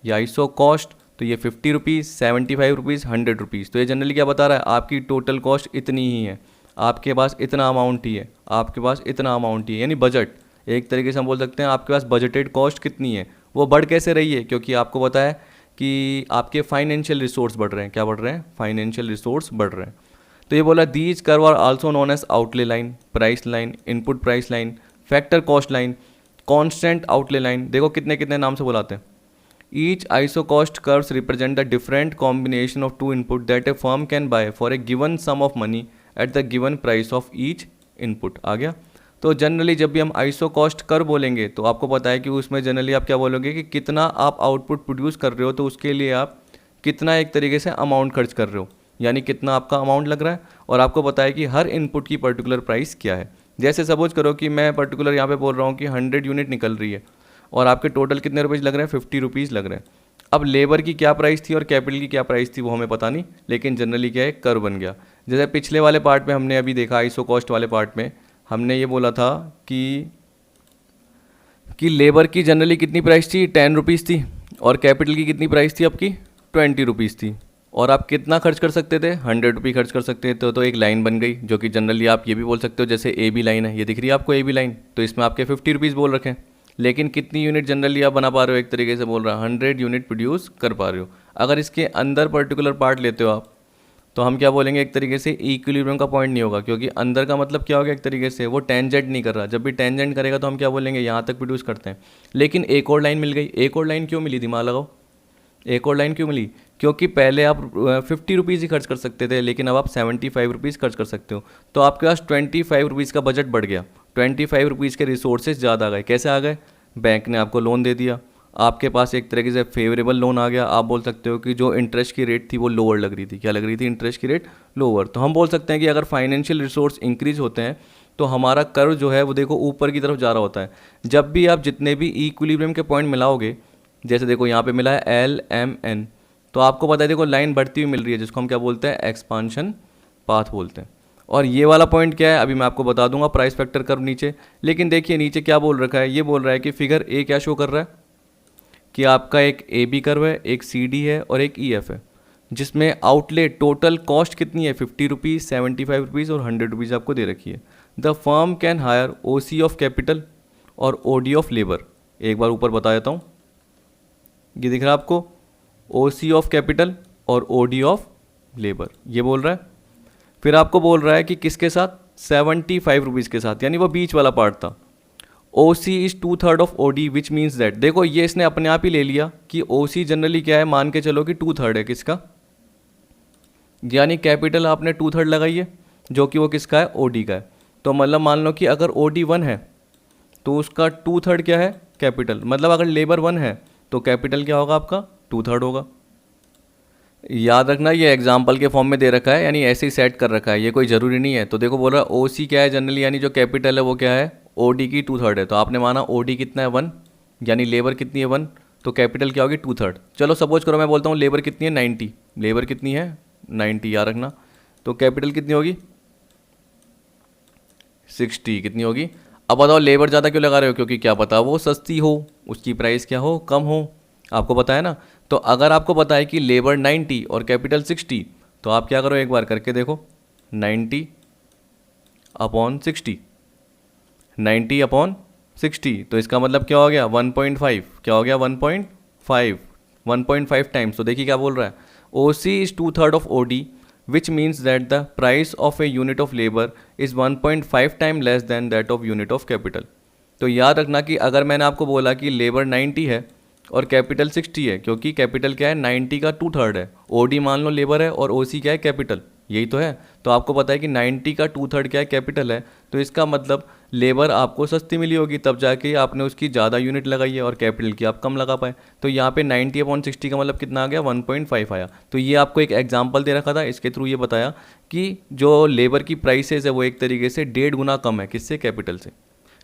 ये आइसो कॉस्ट, तो ये 50 रुपीज़, 75 रुपीज़, 100 रुपीज़। तो ये जनरली क्या बता रहा है, आपकी टोटल कॉस्ट इतनी ही है, आपके पास इतना अमाउंट ही है, आपके पास इतना अमाउंट ही है, यानी बजट। एक तरीके से हम बोल सकते हैं आपके पास बजटेड कॉस्ट कितनी है, वो बढ़ कैसे रही है, क्योंकि आपको पता है कि आपके फाइनेंशियल रिसोर्स बढ़ रहे हैं, क्या बढ़ रहे हैं, फाइनेंशियल रिसोर्स बढ़ रहे हैं। तो ये बोला these curve are also known as outlay line, price line, input price line, factor cost line, constant outlay line. देखो कितने कितने नाम से बुलाते हैं। Each iso cost curves represent the different combination of two input that a firm can buy for a given sum of money at the given price of each input. आ गया। तो जनरली जब भी हम आइसो कॉस्ट कर्व बोलेंगे तो आपको पता है कि उसमें जनरली आप क्या बोलोगे कि कितना आप आउटपुट प्रोड्यूस कर रहे हो, तो उसके लिए आप कितना एक तरीके से अमाउंट खर्च कर रहे हो, यानी कितना आपका अमाउंट लग रहा है, और आपको पता है कि हर इनपुट की पर्टिकुलर प्राइस क्या है। जैसे सपोज करो कि मैं पर्टिकुलर यहाँ पे बोल रहा हूँ कि 100 यूनिट निकल रही है और आपके टोटल कितने रुपीज़ लग रहे हैं, 50 रुपीज़ लग रहे हैं। अब लेबर की क्या प्राइस थी और कैपिटल की क्या प्राइस थी वो हमें पता नहीं, लेकिन जनरली क्या है, कर्व बन गया। जैसे पिछले वाले पार्ट में हमने अभी देखा, आइसो कॉस्ट वाले पार्ट में हमने ये बोला था कि लेबर की जनरली कितनी प्राइस थी, 10 रुपीज़ थी, और कैपिटल की कितनी प्राइस थी आपकी, 20 रुपीज़ थी, और आप कितना खर्च कर सकते थे, 100 रुपये खर्च कर सकते थे। तो एक लाइन बन गई, जो कि जनरली आप ये भी बोल सकते हो, जैसे AB लाइन है, ये दिख रही है आपको AB लाइन, तो इसमें आपके 50 रुपीज़ बोल रखे हैं, लेकिन कितनी यूनिट जनरली आप बना पा रहे हो, एक तरीके से बोल रहा है 100 यूनिट प्रोड्यूस कर पा रहे हो। अगर इसके अंदर पर्टिकुलर पार्ट लेते हो आप, तो हम क्या बोलेंगे, एक तरीके से इक्विलिब्रियम का पॉइंट नहीं होगा, क्योंकि अंदर का मतलब क्या होगा, एक तरीके से वो टेंजेंट नहीं कर रहा। जब भी टेंजेंट करेगा तो हम क्या बोलेंगे, यहाँ तक प्रोड्यूस करते हैं। लेकिन एक और लाइन मिल गई, एक और लाइन क्यों मिली, दिमाग लगाओ, एक और लाइन क्यों मिली, क्योंकि पहले आप 50 रुपीज़ ही खर्च कर सकते थे, लेकिन अब आप 75 रुपीज़ खर्च कर सकते हो। तो आपके पास 25 रुपीज़ का बजट बढ़ गया, 25 रुपीज़ के रिसोर्सेज ज़्यादा आ गए। कैसे आ गए, बैंक ने आपको लोन दे दिया, आपके पास एक तरीके से फेवरेबल लोन आ गया। आप बोल सकते हो कि जो इंटरेस्ट की रेट थी वो लोअर लग रही थी, क्या लग रही थी, इंटरेस्ट की रेट लोअर। तो हम बोल सकते हैं कि अगर फाइनेंशियल रिसोर्स इंक्रीज होते हैं तो हमारा कर्व जो है वो देखो ऊपर की तरफ जा रहा होता है। जब भी आप जितने भी इक्विलिब्रियम के पॉइंट मिलाओगे, जैसे देखो यहाँ पे मिला है LMN, तो आपको पता है देखो लाइन बढ़ती हुई मिल रही है, जिसको हम क्या बोलते हैं, एक्सपांशन पाथ बोलते हैं। और ये वाला पॉइंट क्या है, अभी मैं आपको बता दूंगा, प्राइस फैक्टर कर्व नीचे। लेकिन देखिए नीचे क्या बोल रखा है, ये बोल रहा है कि फिगर ए क्या शो कर रहा है कि आपका एक AB कर्व है, एक CD है और एक EF है, जिसमें आउटले टोटल कॉस्ट कितनी है, 50 रुपीज़, 75 रुपीज़ और 100 रुपीज़ आपको दे रखी है। The firm can hire OC of capital और OD ऑफ लेबर। एक बार ऊपर बता देता हूँ, ये दिख रहा है आपको, OC ऑफ कैपिटल और OD ऑफ लेबर, ये बोल रहा है। फिर आपको बोल रहा है कि किसके साथ, 75 रुपीज़ के साथ, यानी वो बीच वाला पार्ट था। OC is 2/3 of OD which means that, देखो ये इसने अपने आप ही ले लिया कि OC जनरली क्या है, मान के चलो कि 2/3 है किसका, यानी कैपिटल आपने 2/3 लगाई है, जो कि वो किसका है, OD का है। तो मतलब मान लो कि अगर OD 1 है तो उसका 2/3 क्या है, कैपिटल। मतलब अगर लेबर 1 है तो कैपिटल क्या होगा आपका, 2/3 होगा। याद रखना ये एग्जाम्पल के फॉर्म में दे रखा है, यानी ऐसे ही सेट कर रखा है, ये कोई ज़रूरी नहीं है। तो देखो बोल रहा है ओ सी क्या है जनरली, यानी जो कैपिटल है वो क्या है, ओ डी की 2/3 है। तो आपने माना ओ डी कितना है 1, यानी लेबर कितनी है 1, तो कैपिटल क्या होगी 2/3। चलो सपोज करो मैं बोलता हूँ लेबर कितनी है 90, लेबर कितनी है 90, याद रखना। तो कैपिटल कितनी होगी 60, कितनी होगी। अब बताओ लेबर ज़्यादा क्यों लगा रहे हो, क्योंकि क्या पता वो सस्ती हो, उसकी प्राइस क्या हो, कम हो, आपको पता है ना। तो अगर आपको पता है कि लेबर 90 और कैपिटल 60, तो आप क्या करो एक बार करके देखो, 90 अपॉन 60, 90 अपॉन 60, तो इसका मतलब क्या हो गया 1.5, क्या हो गया 1.5, 1.5 टाइम्स। तो देखिए क्या बोल रहा है, O C is 2/3 of O D which means that the price of a unit of labor is 1.5 time less than that of unit of capital. तो याद रखना कि अगर मैंने आपको बोला कि लेबर 90 है और कैपिटल 60 है, क्योंकि कैपिटल क्या है 90 का 2/3 है, ओडी मान लो लेबर है और ओसी क्या है कैपिटल, यही तो है। तो आपको पता है कि 90 का 2/3 क्या है कैपिटल है, तो इसका मतलब लेबर आपको सस्ती मिली होगी, तब जाके आपने उसकी ज़्यादा यूनिट लगाई है और कैपिटल की आप कम लगा पाए। तो यहाँ पे 90/60 का मतलब कितना आ गया 1.5 आया। तो ये आपको एक एग्जाम्पल दे रखा था, इसके थ्रू ये बताया कि जो लेबर की प्राइसेस है वो एक तरीके से 1.5 गुना कम है, किससे, कैपिटल से।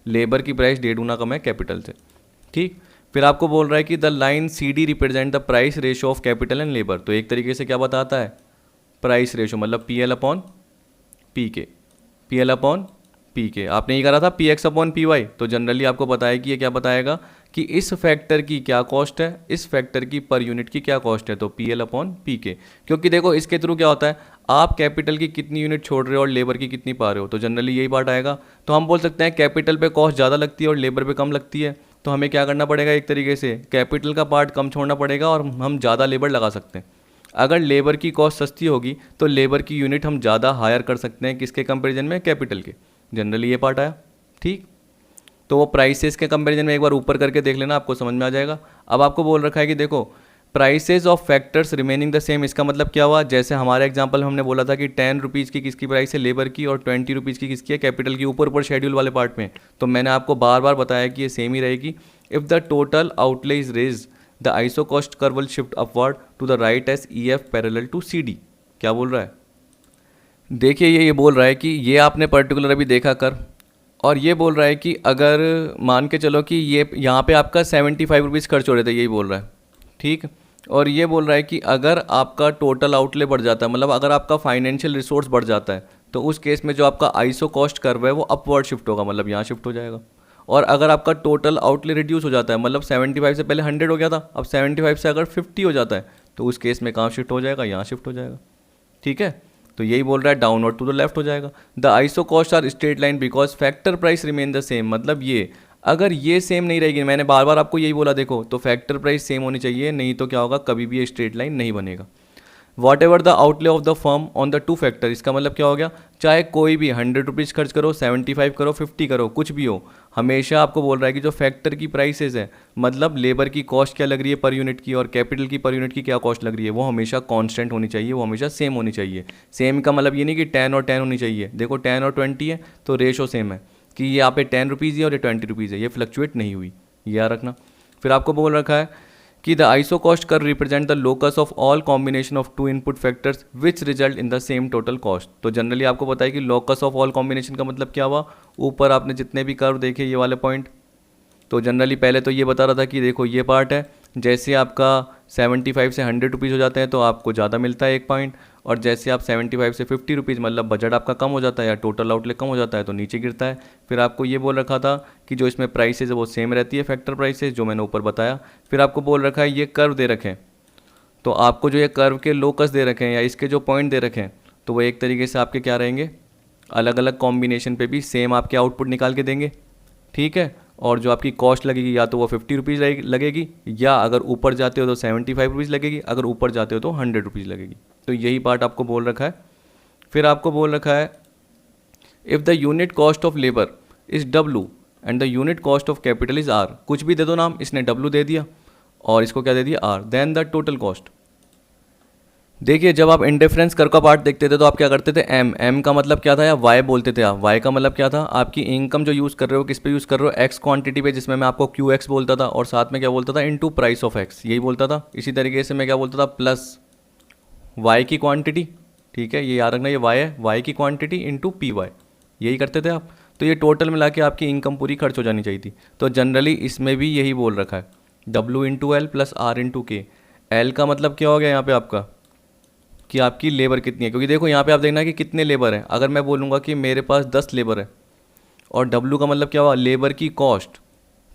लेबर की प्राइस 1.5 गुना कम है कैपिटल से, ठीक। फिर आपको बोल रहा है कि the line C D represent the price ratio of capital and labour. तो एक तरीके से क्या बताता है, प्राइस रेशो मतलब P L upon P K, P L upon P K. आपने ये करा था P X upon P Y, तो जनरली आपको पता है कि ये क्या बताएगा कि इस फैक्टर की क्या कॉस्ट है, इस फैक्टर की पर यूनिट की क्या कॉस्ट है, तो पी एल अपॉन पी के। क्योंकि देखो इसके थ्रू क्या होता है, आप कैपिटल की कितनी यूनिट छोड़ रहे हो और लेबर की कितनी पा रहे हो, तो जनरली यही पार्ट आएगा। तो हम बोल सकते हैं कैपिटल पे कॉस्ट ज़्यादा लगती है और लेबर पे कम लगती है, तो हमें क्या करना पड़ेगा, एक तरीके से कैपिटल का पार्ट कम छोड़ना पड़ेगा और हम ज़्यादा लेबर लगा सकते हैं। अगर लेबर की कॉस्ट सस्ती होगी तो लेबर की यूनिट हम ज़्यादा हायर कर सकते हैं, किसके कंपैरिजन में, कैपिटल के। जनरली ये पार्ट आया, ठीक। तो वो प्राइसेस के कंपैरिजन में एक बार ऊपर करके देख लेना, आपको समझ में आ जाएगा। अब आपको बोल रखा है कि देखो prices of factors remaining the same, इसका मतलब क्या हुआ, जैसे हमारे एग्जांपल में हमने बोला था कि 10 रुपीज़ की किसकी प्राइस है, लेबर की, और 20 रुपीज़ की किसकी है, कैपिटल की, ऊपर ऊपर शेड्यूल वाले पार्ट में। तो मैंने आपको बार बार बताया कि ये सेम ही रहेगी। If the total outlay is raise the iso cost curve will shift upward to the right as E F parallel to C D. क्या बोल रहा है, देखिए ये बोल रहा है कि ये आपने पर्टिकुलर अभी देखा कर, और ये बोल रहा है कि अगर मान के चलो कि ये यहाँ पे आपका 75 रुपीज़ खर्च हो रहे थे, यही बोल रहा है, ठीक। और ये बोल रहा है कि अगर आपका टोटल आउटले बढ़ जाता है, मतलब अगर आपका फाइनेंशियल रिसोर्स बढ़ जाता है, तो उस केस में जो आपका आइसो कॉस्ट कर्व है वो अपवर्ड शिफ्ट होगा, मतलब यहाँ शिफ्ट हो जाएगा। और अगर आपका टोटल आउटले रिड्यूस हो जाता है, मतलब 75 से पहले 100 हो गया था, अब 75 से अगर 50 हो जाता है, तो उस केस में कहाँ शिफ्ट हो जाएगा, यहाँ शिफ्ट हो जाएगा, ठीक है। तो यही बोल रहा है डाउनवर्ड टू द लेफ्ट हो जाएगा। The iso cost are straight line because factor price remain the same, मतलब ये अगर ये सेम नहीं रहेगी, मैंने बार बार आपको यही बोला, देखो तो फैक्टर प्राइस सेम होनी चाहिए, नहीं तो क्या होगा, कभी भी ये स्ट्रेट लाइन नहीं बनेगा। What ever the outlay of the firm on the two factor, इसका मतलब क्या हो गया, चाहे कोई भी 100 रुपीज़ खर्च करो, 75 करो, 50 करो, कुछ भी हो, हमेशा आपको बोल रहा है कि जो फैक्टर की प्राइसेस है, मतलब लेबर की कॉस्ट क्या लग रही है पर यूनिट की और कैपिटल की पर यूनिट की क्या कॉस्ट लग रही है, वो हमेशा कांस्टेंट होनी चाहिए, वो हमेशा सेम होनी चाहिए। सेम का मतलब ये नहीं कि 10 और 10 होनी चाहिए, देखो 10 और 20 है तो रेशो सेम है, कि ये यहाँ पे 10 रुपीज़ है और ये 20 रुपीज़ है, ये फ्लक्चुएट नहीं हुई, ये याद रखना। फिर आपको बोल रखा है कि the iso cost curve represent the locus of all combination of two input factors which result in the same total cost. तो जनरली आपको पता है कि लोकस ऑफ ऑल कॉम्बिनेशन का मतलब क्या हुआ, ऊपर आपने जितने भी कर्व देखे ये वाले पॉइंट, तो जनरली पहले तो ये बता रहा था कि देखो ये पार्ट है, जैसे आपका 75 से 100 रुपीज़ हो जाते हैं तो आपको ज़्यादा मिलता है एक पॉइंट, और जैसे आप 75 से 50 रुपीज़ मतलब बजट आपका कम हो जाता है या टोटल आउटले कम हो जाता है तो नीचे गिरता है। फिर आपको ये बोल रखा था कि जो इसमें प्राइसेज है वो सेम रहती है, फैक्टर प्राइसेज, जो मैंने ऊपर बताया। फिर आपको बोल रखा है ये कर्व दे रखे हैं, तो आपको जो ये कर्व के लोकस दे रखे हैं या इसके जो पॉइंट दे रखे हैं, तो वो एक तरीके से आपके क्या रहेंगे, अलग अलग कॉम्बिनेशन पे भी सेम आपके आउटपुट निकाल के देंगे, ठीक है। और जो आपकी कॉस्ट लगेगी या तो वो 50 रुपीज़ लगेगी, या अगर ऊपर जाते हो तो 75 रुपीज़ लगेगी, अगर ऊपर जाते हो तो 100 रुपीज़ लगेगी। तो यही पार्ट आपको बोल रखा है। फिर आपको बोल रखा है if the unit cost of labour is W and the unit cost of capital is R, कुछ भी दे दो नाम, इसने W दे दिया और इसको क्या दे दिया R, then the total cost. देखिए जब आप इंडिफरेंस कर का पार्ट देखते थे तो आप क्या करते थे, एम का मतलब क्या था, या वाई बोलते थे आप, वाई का मतलब क्या था, आपकी इनकम जो यूज़ कर रहे हो किस पे यूज़ कर रहे हो, एक्स क्वांटिटी पे, जिसमें मैं आपको क्यू एक्स बोलता था और साथ में क्या बोलता था, इनटू प्राइस ऑफ एक्स, यही बोलता था। इसी तरीके से मैं क्या बोलता था, प्लस वाई की क्वांटिटी, ठीक है, ये याद रखना, ये वाई है, वाई की क्वांटिटी इंटू पी वाई, यही करते थे आप। तो ये टोटल मिला के आपकी इनकम पूरी खर्च हो जानी चाहिए थी। तो जनरली इसमें भी यही बोल रखा है, W into L plus R into K. L का मतलब क्या हो गया यहाँ पे आपका, कि आपकी लेबर कितनी है, क्योंकि देखो यहाँ पे आप देखना कि कितने लेबर हैं। अगर मैं बोलूँगा कि मेरे पास 10 लेबर है, और W का मतलब क्या हुआ, लेबर की कॉस्ट,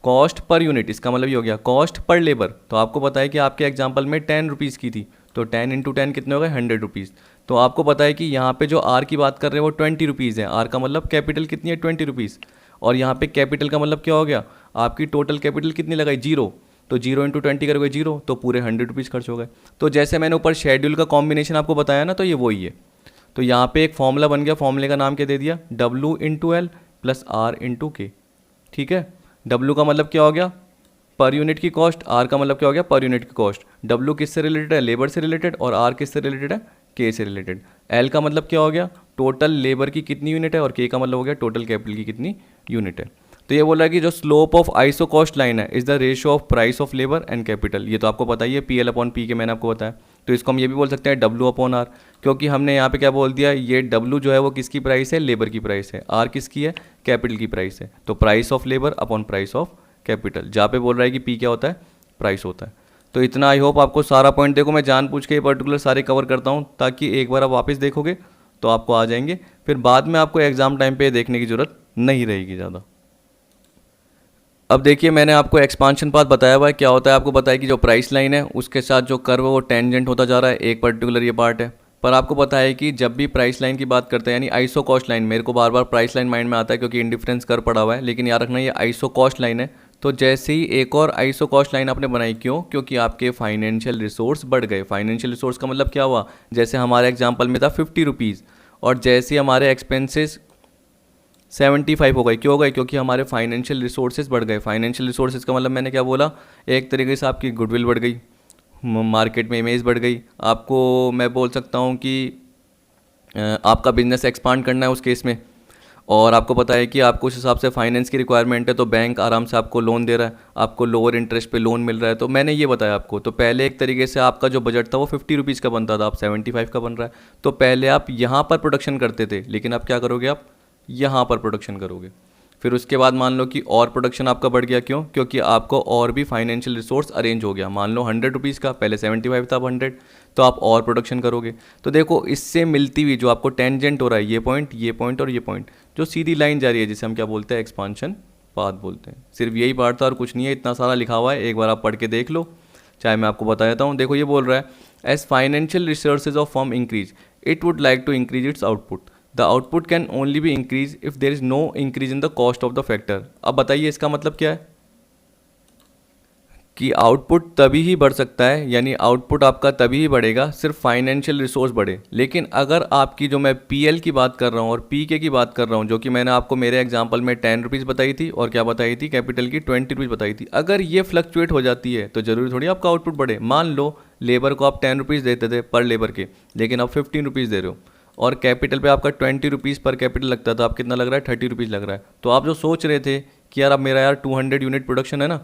कॉस्ट पर यूनिट, इसका मतलब ये हो गया कॉस्ट पर लेबर। तो आपको पता है कि आपके एग्जांपल में 10 रुपीज़ की थी, तो 10 इंटू 10 कितने हो गए, 100 रुपीज़। तो आपको पता है कि यहाँ पे जो आर की बात कर रहे हैं वो 20 रुपीज़ है। आर का मतलब कैपिटल कितनी है, 20 रुपीज़। और यहाँ पे कैपिटल का मतलब क्या हो गया, आपकी टोटल कैपिटल कितनी लगाई, 0। तो 0 इंटू 20 करोगे 0, तो पूरे 100 रुपीज़ खर्च हो गए। तो जैसे मैंने ऊपर शेड्यूल का कॉम्बिनेशन आपको बताया ना, तो ये वही है। तो यहाँ पे एक फॉर्मूला बन गया, फॉर्मूले का नाम क्या दे दिया, W into L plus R into K. ठीक है, W का मतलब क्या हो गया, पर यूनिट की कॉस्ट, आर का मतलब क्या हो गया, पर यूनिट की कॉस्ट। W किससे रिलेटेड है, लेबर से रिलेटेड, और आर किससे रिलेटेड है, के से रिलेटेड। एल का मतलब क्या हो गया, टोटल लेबर की कितनी यूनिट है, और के का मतलब हो गया टोटल कैपिटल की कितनी यूनिट है। तो ये बोल रहा है कि जो slope of iso cost line है is the ratio of price of labour and capital. ये तो आपको पता ही है, पी एल अपॉन पी के मैंने आपको बताया। तो इसको हम ये भी बोल सकते हैं W अपॉन आर, क्योंकि हमने यहाँ पे क्या बोल दिया, ये W जो है वो किसकी प्राइस है, लेबर की प्राइस है, आर किसकी है, कैपिटल की प्राइस है। तो price of labour upon price of capital, जहाँ पे बोल रहा है कि पी क्या होता है, प्राइस होता है। तो इतना आई होप आपको सारा पॉइंट, देखो मैं जानबूझ के ये पर्टिकुलर सारे कवर करता हूँ ताकि एक बार आप वापस देखोगे तो आपको आ जाएंगे, फिर बाद में आपको एग्जाम टाइम पे देखने की ज़रूरत नहीं रहेगी ज़्यादा। अब देखिए मैंने आपको एक्सपांशन पाथ बताया हुआ है, क्या होता है आपको बताया कि जो प्राइस लाइन है उसके साथ जो कर्व है वो टेंजेंट होता जा रहा है, एक पर्टिकुलर ये पार्ट है। पर आपको पता है कि जब भी प्राइस लाइन की बात करते हैं, यानी आइसो कॉस्ट लाइन, मेरे को बार बार प्राइस लाइन माइंड में आता है क्योंकि इंडिफरेंस कर पड़ा हुआ है, लेकिन याद रखना ये आइसो कॉस्ट लाइन है। तो जैसे ही एक और आइसो कॉस्ट लाइन आपने बनाई, क्यों, क्योंकि आपके फाइनेंशियल रिसोर्स बढ़ गए। फाइनेंशियल रिसोर्स का मतलब क्या हुआ, जैसे हमारे एग्जाम्पल में था 50 रुपीज़, और जैसे ही हमारे एक्सपेंसेस 75 हो गए, क्यों हो गए, क्योंकि हमारे फाइनेंशियल रिसोर्सेज बढ़ गए। फाइनेंशियल रिसोर्सेज का मतलब मैंने क्या बोला, एक तरीके से आपकी गुडविल बढ़ गई, मार्केट में इमेज बढ़ गई। आपको मैं बोल सकता हूँ कि आपका बिजनेस एक्सपांड करना है उस केस में, और आपको पता है कि आपको उस हिसाब से फाइनेंस की रिक्वायरमेंट है, तो बैंक आराम से आपको लोन दे रहा है, आपको लोअर इंटरेस्ट पे लोन मिल रहा है। तो मैंने ये बताया आपको, तो पहले एक तरीके से आपका जो बजट था वो 50 रुपीज़ का बनता था, अब 75 का बन रहा है। तो पहले आप यहाँ पर प्रोडक्शन करते थे, लेकिन अब क्या करोगे, आप यहाँ पर प्रोडक्शन करोगे। फिर उसके बाद मान लो कि और प्रोडक्शन आपका बढ़ गया, क्यों, क्योंकि आपको और भी फाइनेंशियल रिसोर्स अरेंज हो गया। मान लो 100 रुपीज़ का, पहले 75 था, अब 100, तो आप और प्रोडक्शन करोगे। तो देखो इससे मिलती हुई जो आपको टेंजेंट हो रहा है, ये पॉइंट, ये पॉइंट और ये पॉइंट, जो सीधी लाइन जा रही है, जिसे हम क्या बोलते हैं, एक्सपांशन पाथ बोलते हैं। सिर्फ यही पार्ट था और कुछ नहीं है, इतना सारा लिखा हुआ है, एक बार आप पढ़ के देख लो, चाहे मैं आपको बता देता हूँ। देखो ये बोल रहा है, as financial resources of firm increase it would like to increase its output, the output can only be increase if there is no increase in the cost of the factor. अब बताइए इसका मतलब क्या है, कि आउटपुट तभी ही बढ़ सकता है, यानी आउटपुट आपका तभी ही बढ़ेगा सिर्फ फाइनेंशियल रिसोर्स बढ़े। लेकिन अगर आपकी, जो मैं पीएल की बात कर रहा हूँ और पीके की बात कर रहा हूँ, जो कि मैंने आपको मेरे एग्जांपल में 10 रुपीज़ बताई थी, और क्या बताई थी, कैपिटल की 20 रुपीज़ बताई थी, अगर ये फ्लक्चुएट हो जाती है तो जरूरी थोड़ी आपका आउटपुट बढ़े। मान लो लेबर को आप 10 रुपीज़ देते थे पर लेबर के, लेकिन आप 15 रुपीज़ दे रहे हो, और कैपिटल पे आपका 20 रुपीज़ पर कैपिटल लगता था, आप कितना लग रहा है, 30 रुपीज़ लग रहा है। तो आप जो सोच रहे थे कि यार अब मेरा यार 200 यूनिट प्रोडक्शन है ना,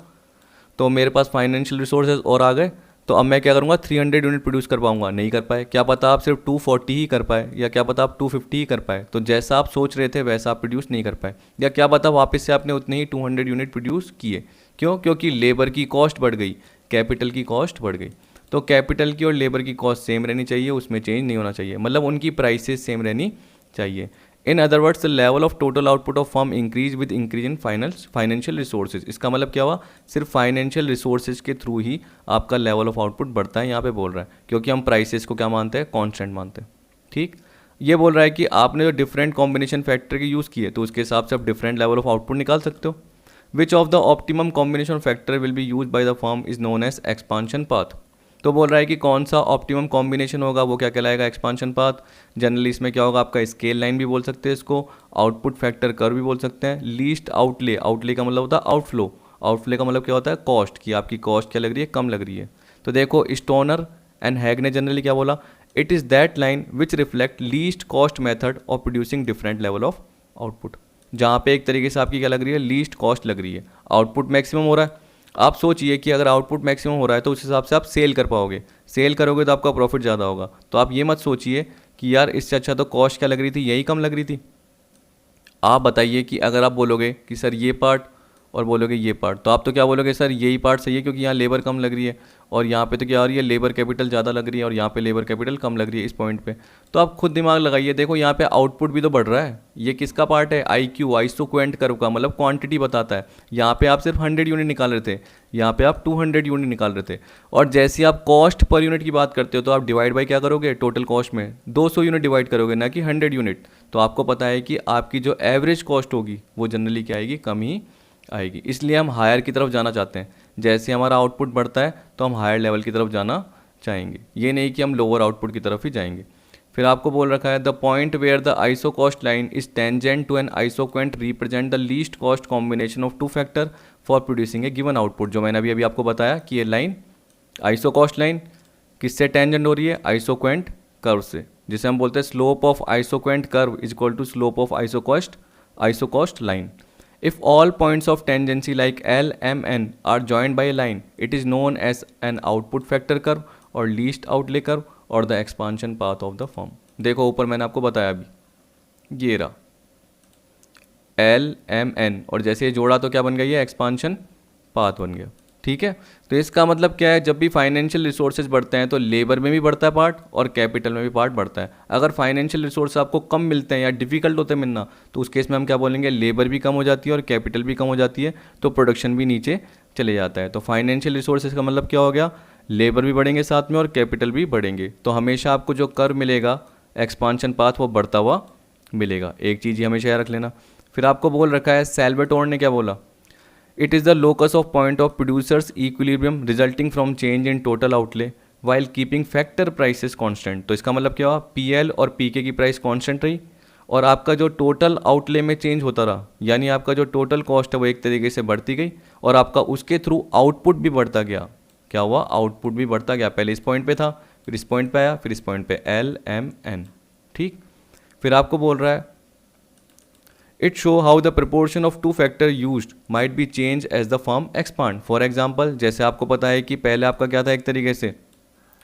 तो मेरे पास फाइनेंशियल रिसोर्सेज और आ गए, तो अब मैं क्या करूँगा, 300 यूनिट प्रोड्यूस कर पाऊंगा, नहीं कर पाए। क्या पता आप सिर्फ 240 ही कर पाए, या क्या पता आप 250 ही कर पाए। तो जैसा आप सोच रहे थे वैसा आप प्रोड्यूस नहीं कर पाए, या क्या पता वापस से आपने उतने ही 200 यूनिट प्रोड्यूस किए। क्यों, क्योंकि लेबर की कॉस्ट बढ़ गई, कैपिटल की कॉस्ट बढ़ गई। तो कैपिटल की और लेबर की कॉस्ट सेम रहनी चाहिए, उसमें चेंज नहीं होना चाहिए, मतलब उनकी प्राइसेस सेम रहनी चाहिए। In other words the level of total output of firm increase with increase in financial resources. इसका मतलब क्या हुआ, सिर्फ फाइनेंशियल रिसोर्सेज के थ्रू ही आपका लेवल ऑफ आउटपुट बढ़ता है, यहाँ पे बोल रहा है, क्योंकि हम प्राइसेस को क्या मानते हैं, कांस्टेंट मानते हैं। ठीक, ये बोल रहा है कि आपने जो डिफरेंट कॉम्बिनेशन फैक्टर के यूज़ किए, तो उसके हिसाब से आप डिफरेंट लेवल ऑफ आउटपुट निकाल सकते हो। Which of the optimum combination factor will be use by the firm is known as expansion path. तो बोल रहा है कि कौन सा ऑप्टिमम कॉम्बिनेशन होगा, वो क्या कहलाएगा, एक्सपांशन पाथ। जनरली इसमें क्या होगा, आपका स्केल लाइन भी बोल सकते हैं इसको, आउटपुट फैक्टर कर्व भी बोल सकते हैं, लीस्ट आउटले, आउटले का मतलब होता है आउटफ्लो, आउटफ्ले का मतलब क्या होता है, कॉस्ट, की आपकी कॉस्ट क्या लग रही है, कम लग रही है। तो देखो स्टोनर एंड हैग ने जनरली क्या बोला, it is that line which reflect least cost method of producing different level of output. जहाँ पे एक तरीके से आपकी क्या लग रही है, लीस्ट कॉस्ट लग रही है, आउटपुट मैक्सिमम हो रहा है, आप सोचिए कि अगर आउटपुट मैक्सिमम हो रहा है तो उस हिसाब से आप सेल कर पाओगे, सेल करोगे तो आपका प्रॉफिट ज़्यादा होगा। तो आप ये मत सोचिए कि यार इससे अच्छा तो कॉस्ट क्या लग रही थी, यही कम लग रही थी। आप बताइए कि अगर आप बोलोगे कि सर ये पार्ट और बोलोगे ये पार्ट, तो आप तो क्या बोलोगे, सर यही पार्ट सही है क्योंकि यहाँ लेबर कम लग रही है, और यहाँ पे तो क्या आ रही है, लेबर कैपिटल ज़्यादा लग रही है, और यहाँ पे लेबर कैपिटल कम लग रही है इस पॉइंट पे। तो आप खुद दिमाग लगाइए, देखो यहाँ पे आउटपुट भी तो बढ़ रहा है। ये किसका पार्ट है, IQ, आइसोक्वेंट कर्व का, मतलब क्वांटिटी बताता है। यहाँ पे आप सिर्फ 100 यूनिट निकाल रहे थे, यहाँ पे आप 200 यूनिट निकाल रहे थे। और जैसे आप कॉस्ट पर यूनिट की बात करते हो तो आप डिवाइड बाई क्या करोगे, टोटल कॉस्ट में 200 यूनिट डिवाइड करोगे, ना कि 100 यूनिट। तो आपको पता है कि आपकी जो एवरेज कॉस्ट होगी वो जनरली क्या आएगी, कम ही आएगी। इसलिए हम हायर की तरफ जाना चाहते हैं। जैसे हमारा आउटपुट बढ़ता है तो हम हायर लेवल की तरफ जाना चाहेंगे, ये नहीं कि हम लोअर आउटपुट की तरफ ही जाएंगे। फिर आपको बोल रखा है the point where the iso cost line is tangent to an isoquant represent the least cost combination of two factor for producing a given output. जो मैंने अभी आपको बताया कि ये लाइन आइसो कॉस्ट लाइन किससे टेंजेंट हो रही है, आइसोक्वेंट कर्व से, जिसे हम बोलते हैं slope of isoquant curve is equal to slope of iso cost line. If all points of tangency like L, M, N are joined by a line, it is known as an output factor curve or least outlay curve or the expansion path of the firm। देखो ऊपर मैंने आपको बताया अभी, ये रहा L, M, N, और जैसे ये जोड़ा तो क्या बन गई है, एक्सपांशन पाथ बन गया। ठीक है, तो इसका मतलब क्या है, जब भी फाइनेंशियल रिसोर्सेज बढ़ते हैं तो लेबर में भी बढ़ता है पार्ट और कैपिटल में भी पार्ट बढ़ता है। अगर फाइनेंशियल रिसोर्स आपको कम मिलते हैं या डिफिकल्ट होते हैं मिलना, तो उस केस में हम क्या बोलेंगे, लेबर भी कम हो जाती है और कैपिटल भी कम हो जाती है, तो प्रोडक्शन भी नीचे चले जाता है। तो फाइनेंशियल रिसोर्सेज का मतलब क्या हो गया, लेबर भी बढ़ेंगे साथ में और कैपिटल भी बढ़ेंगे। तो हमेशा आपको जो कर्व मिलेगा एक्सपांशन पाथ वो बढ़ता हुआ मिलेगा। एक चीज़ ये हमेशा याद रख लेना। फिर आपको बोल रखा है, सैल्वेटोर ने क्या बोला, It is the locus of point of producer's equilibrium resulting from change in total outlay while keeping factor prices constant। तो इसका मतलब क्या हुआ, PL और PK की प्राइस कांस्टेंट रही और आपका जो टोटल आउटले में चेंज होता रहा, यानी आपका जो टोटल कॉस्ट है वो एक तरीके से बढ़ती गई और आपका उसके थ्रू आउटपुट भी बढ़ता गया। क्या हुआ, आउटपुट भी बढ़ता गया। पहले इस पॉइंट पे था, फिर इस पॉइंट पे आया, फिर इस पॉइंट पे L, M, N। ठीक, फिर आपको बोल रहा है It show how the proportion of two factor used might be changed as the firm expand। For example, जैसे आपको पता है कि पहले आपका क्या था, एक तरीके से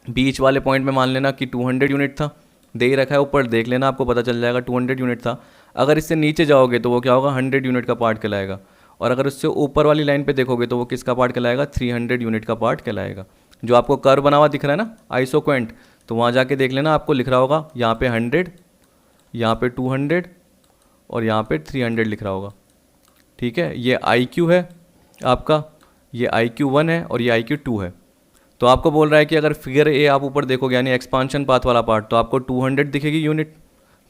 बीच वाले पॉइंट में मान लेना कि 200 यूनिट था, दे ही रखा है ऊपर, देख लेना आपको पता चल जाएगा 200 यूनिट था। अगर इससे नीचे जाओगे तो वो क्या होगा, 100 यूनिट का पार्ट कहलाएगा, और अगर उससे ऊपर वाली लाइन पे देखोगे तो वो किसका पार्ट कहलाएगा, 300 यूनिट का पार्ट कहलाएगा। जो आपको कर्व बना हुआ दिख रहा है ना आइसोक्वेंट, तो वहाँ जाके देख लेना, आपको लिख रहा होगा यहाँ पे 100, यहाँ पे 200 और यहाँ पे 300 लिख रहा होगा। ठीक है, ये IQ है आपका, ये IQ1 है और ये IQ2 है। तो आपको बोल रहा है कि अगर फिगर ए आप ऊपर देखोगे यानी एक्सपांशन पाथ वाला पार्ट, तो आपको 200 दिखेगी यूनिट।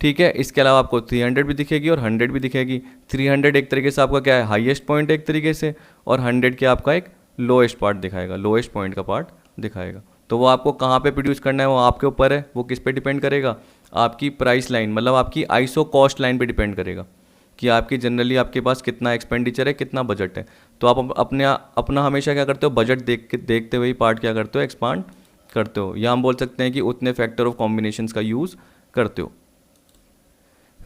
ठीक है, इसके अलावा आपको 300 भी दिखेगी और 100 भी दिखेगी। 300 एक तरीके से आपका क्या है, हाईएस्ट पॉइंट एक तरीके से, और 100 के आपका एक लोएस्ट पार्ट दिखाएगा, लोएस्ट पॉइंट का पार्ट दिखाएगा। तो वो आपको कहाँ पे प्रोड्यूस करना है वो आपके ऊपर है, वो किस पे डिपेंड करेगा, आपकी प्राइस लाइन, मतलब आपकी आइसो कॉस्ट लाइन पे डिपेंड करेगा कि आपकी जनरली आपके पास कितना एक्सपेंडिचर है, कितना बजट है। तो आप अपना हमेशा क्या करते हो, बजट देखते हुए ही पार्ट क्या करते हो, एक्सपांड करते हो, या हम बोल सकते हैं कि उतने फैक्टर ऑफ कॉम्बिनेशंस का यूज़ करते हो।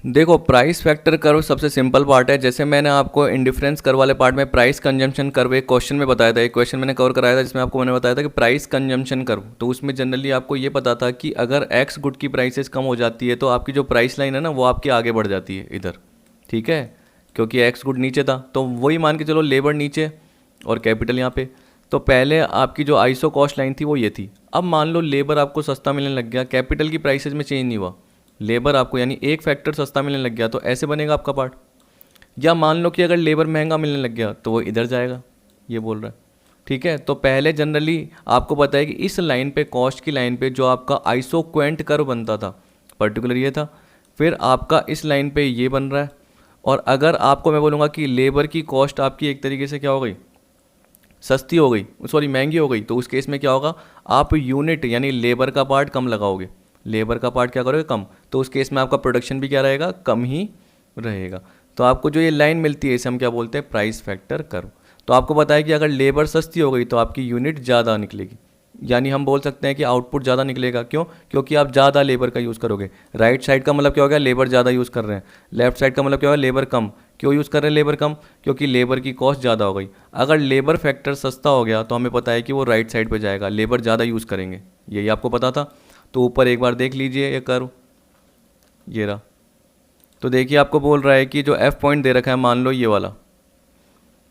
देखो प्राइस फैक्टर कर्व सबसे सिंपल पार्ट है। जैसे मैंने आपको इंडिफरेंस कर्व वाले पार्ट में प्राइस कंजम्पशन कर्व एक क्वेश्चन में बताया था, एक क्वेश्चन मैंने कवर कराया था जिसमें आपको मैंने बताया था कि प्राइस कंजम्पशन कर्व, तो उसमें जनरली आपको ये पता था कि अगर एक्स गुड की प्राइसेस कम हो जाती है तो आपकी जो प्राइस लाइन है ना वो आपकी आगे बढ़ जाती है इधर। ठीक है, क्योंकि एक्स गुड नीचे था तो वही मान के चलो लेबर नीचे और कैपिटल यहाँ पे। तो पहले आपकी जो आइसो कॉस्ट लाइन थी वो ये थी। अब मान लो लेबर आपको सस्ता मिलने लग गया, कैपिटल की प्राइसेस में चेंज नहीं हुआ, लेबर आपको यानी एक फैक्टर सस्ता मिलने लग गया, तो ऐसे बनेगा आपका पार्ट। या मान लो कि अगर लेबर महंगा मिलने लग गया तो वो इधर जाएगा, ये बोल रहा है। ठीक है, तो पहले जनरली आपको पता है कि इस लाइन पे, कॉस्ट की लाइन पे जो आपका आइसोक्वेंट कर्व बनता था पर्टिकुलर ये था, फिर आपका इस लाइन पे ये बन रहा है। और अगर आपको मैं बोलूँगा कि लेबर की कॉस्ट आपकी एक तरीके से क्या हो गई, सस्ती हो गई, सॉरी महंगी हो गई, तो उस केस में क्या होगा, आप यूनिट यानी लेबर का पार्ट कम लगाओगे, लेबर का पार्ट क्या करोगे, कम, तो उस केस में आपका प्रोडक्शन भी क्या रहेगा, कम ही रहेगा। तो आपको जो ये लाइन मिलती है इसे हम क्या बोलते हैं, प्राइस फैक्टर कर्व। तो आपको पता है कि अगर लेबर सस्ती हो गई तो आपकी यूनिट ज़्यादा निकलेगी, यानी हम बोल सकते हैं कि आउटपुट ज़्यादा निकलेगा। क्यों? क्योंकि आप ज़्यादा लेबर का यूज़ करोगे। राइट साइड का मतलब क्या हो गया? लेबर ज़्यादा यूज़ कर रहे हैं। लेफ्ट साइड का मतलब क्या होगा? लेबर कम। क्यों यूज़ कर रहे हैं लेबर कम? क्योंकि लेबर की कॉस्ट ज़्यादा हो गई। अगर लेबर फैक्टर सस्ता हो गया तो हमें पता है कि वो राइट साइड पे जाएगा, लेबर ज़्यादा यूज़ करेंगे। यही आपको पता था। तो ऊपर एक बार देख लीजिए ये कर्व, ये रहा। तो देखिए आपको बोल रहा है कि जो एफ पॉइंट दे रखा है, मान लो ये वाला,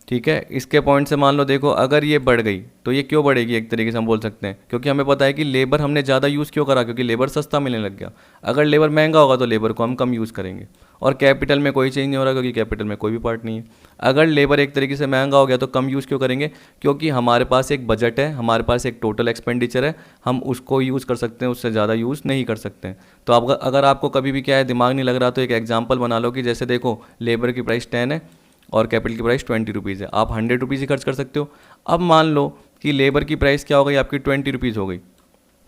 ठीक है, इसके पॉइंट से मान लो देखो, अगर ये बढ़ गई तो ये क्यों बढ़ेगी? एक तरीके से हम बोल सकते हैं क्योंकि हमें पता है कि लेबर हमने ज़्यादा यूज़ क्यों करा, क्योंकि लेबर सस्ता मिलने लग गया। अगर लेबर महंगा होगा तो लेबर को हम कम यूज़ करेंगे। और कैपिटल में कोई चेंज नहीं हो रहा क्योंकि कैपिटल में कोई भी पार्ट नहीं है। अगर लेबर एक तरीके से महंगा हो गया तो कम यूज़ क्यों करेंगे? क्योंकि हमारे पास एक बजट है, हमारे पास एक टोटल एक्सपेंडिचर है, हम उसको यूज़ कर सकते हैं, उससे ज़्यादा यूज़ नहीं कर सकते हैं। तो अगर आपको कभी भी क्या है दिमाग नहीं लग रहा तो एक एग्जाम्पल बना लो कि जैसे देखो लेबर की प्राइस 10 है और कैपिटल की प्राइस 20 रुपीज़ है, आप 100 रुपीज़ ही खर्च कर सकते हो। अब मान लो कि लेबर की प्राइस क्या हो गई? आपकी 20 रुपीज़ हो गई,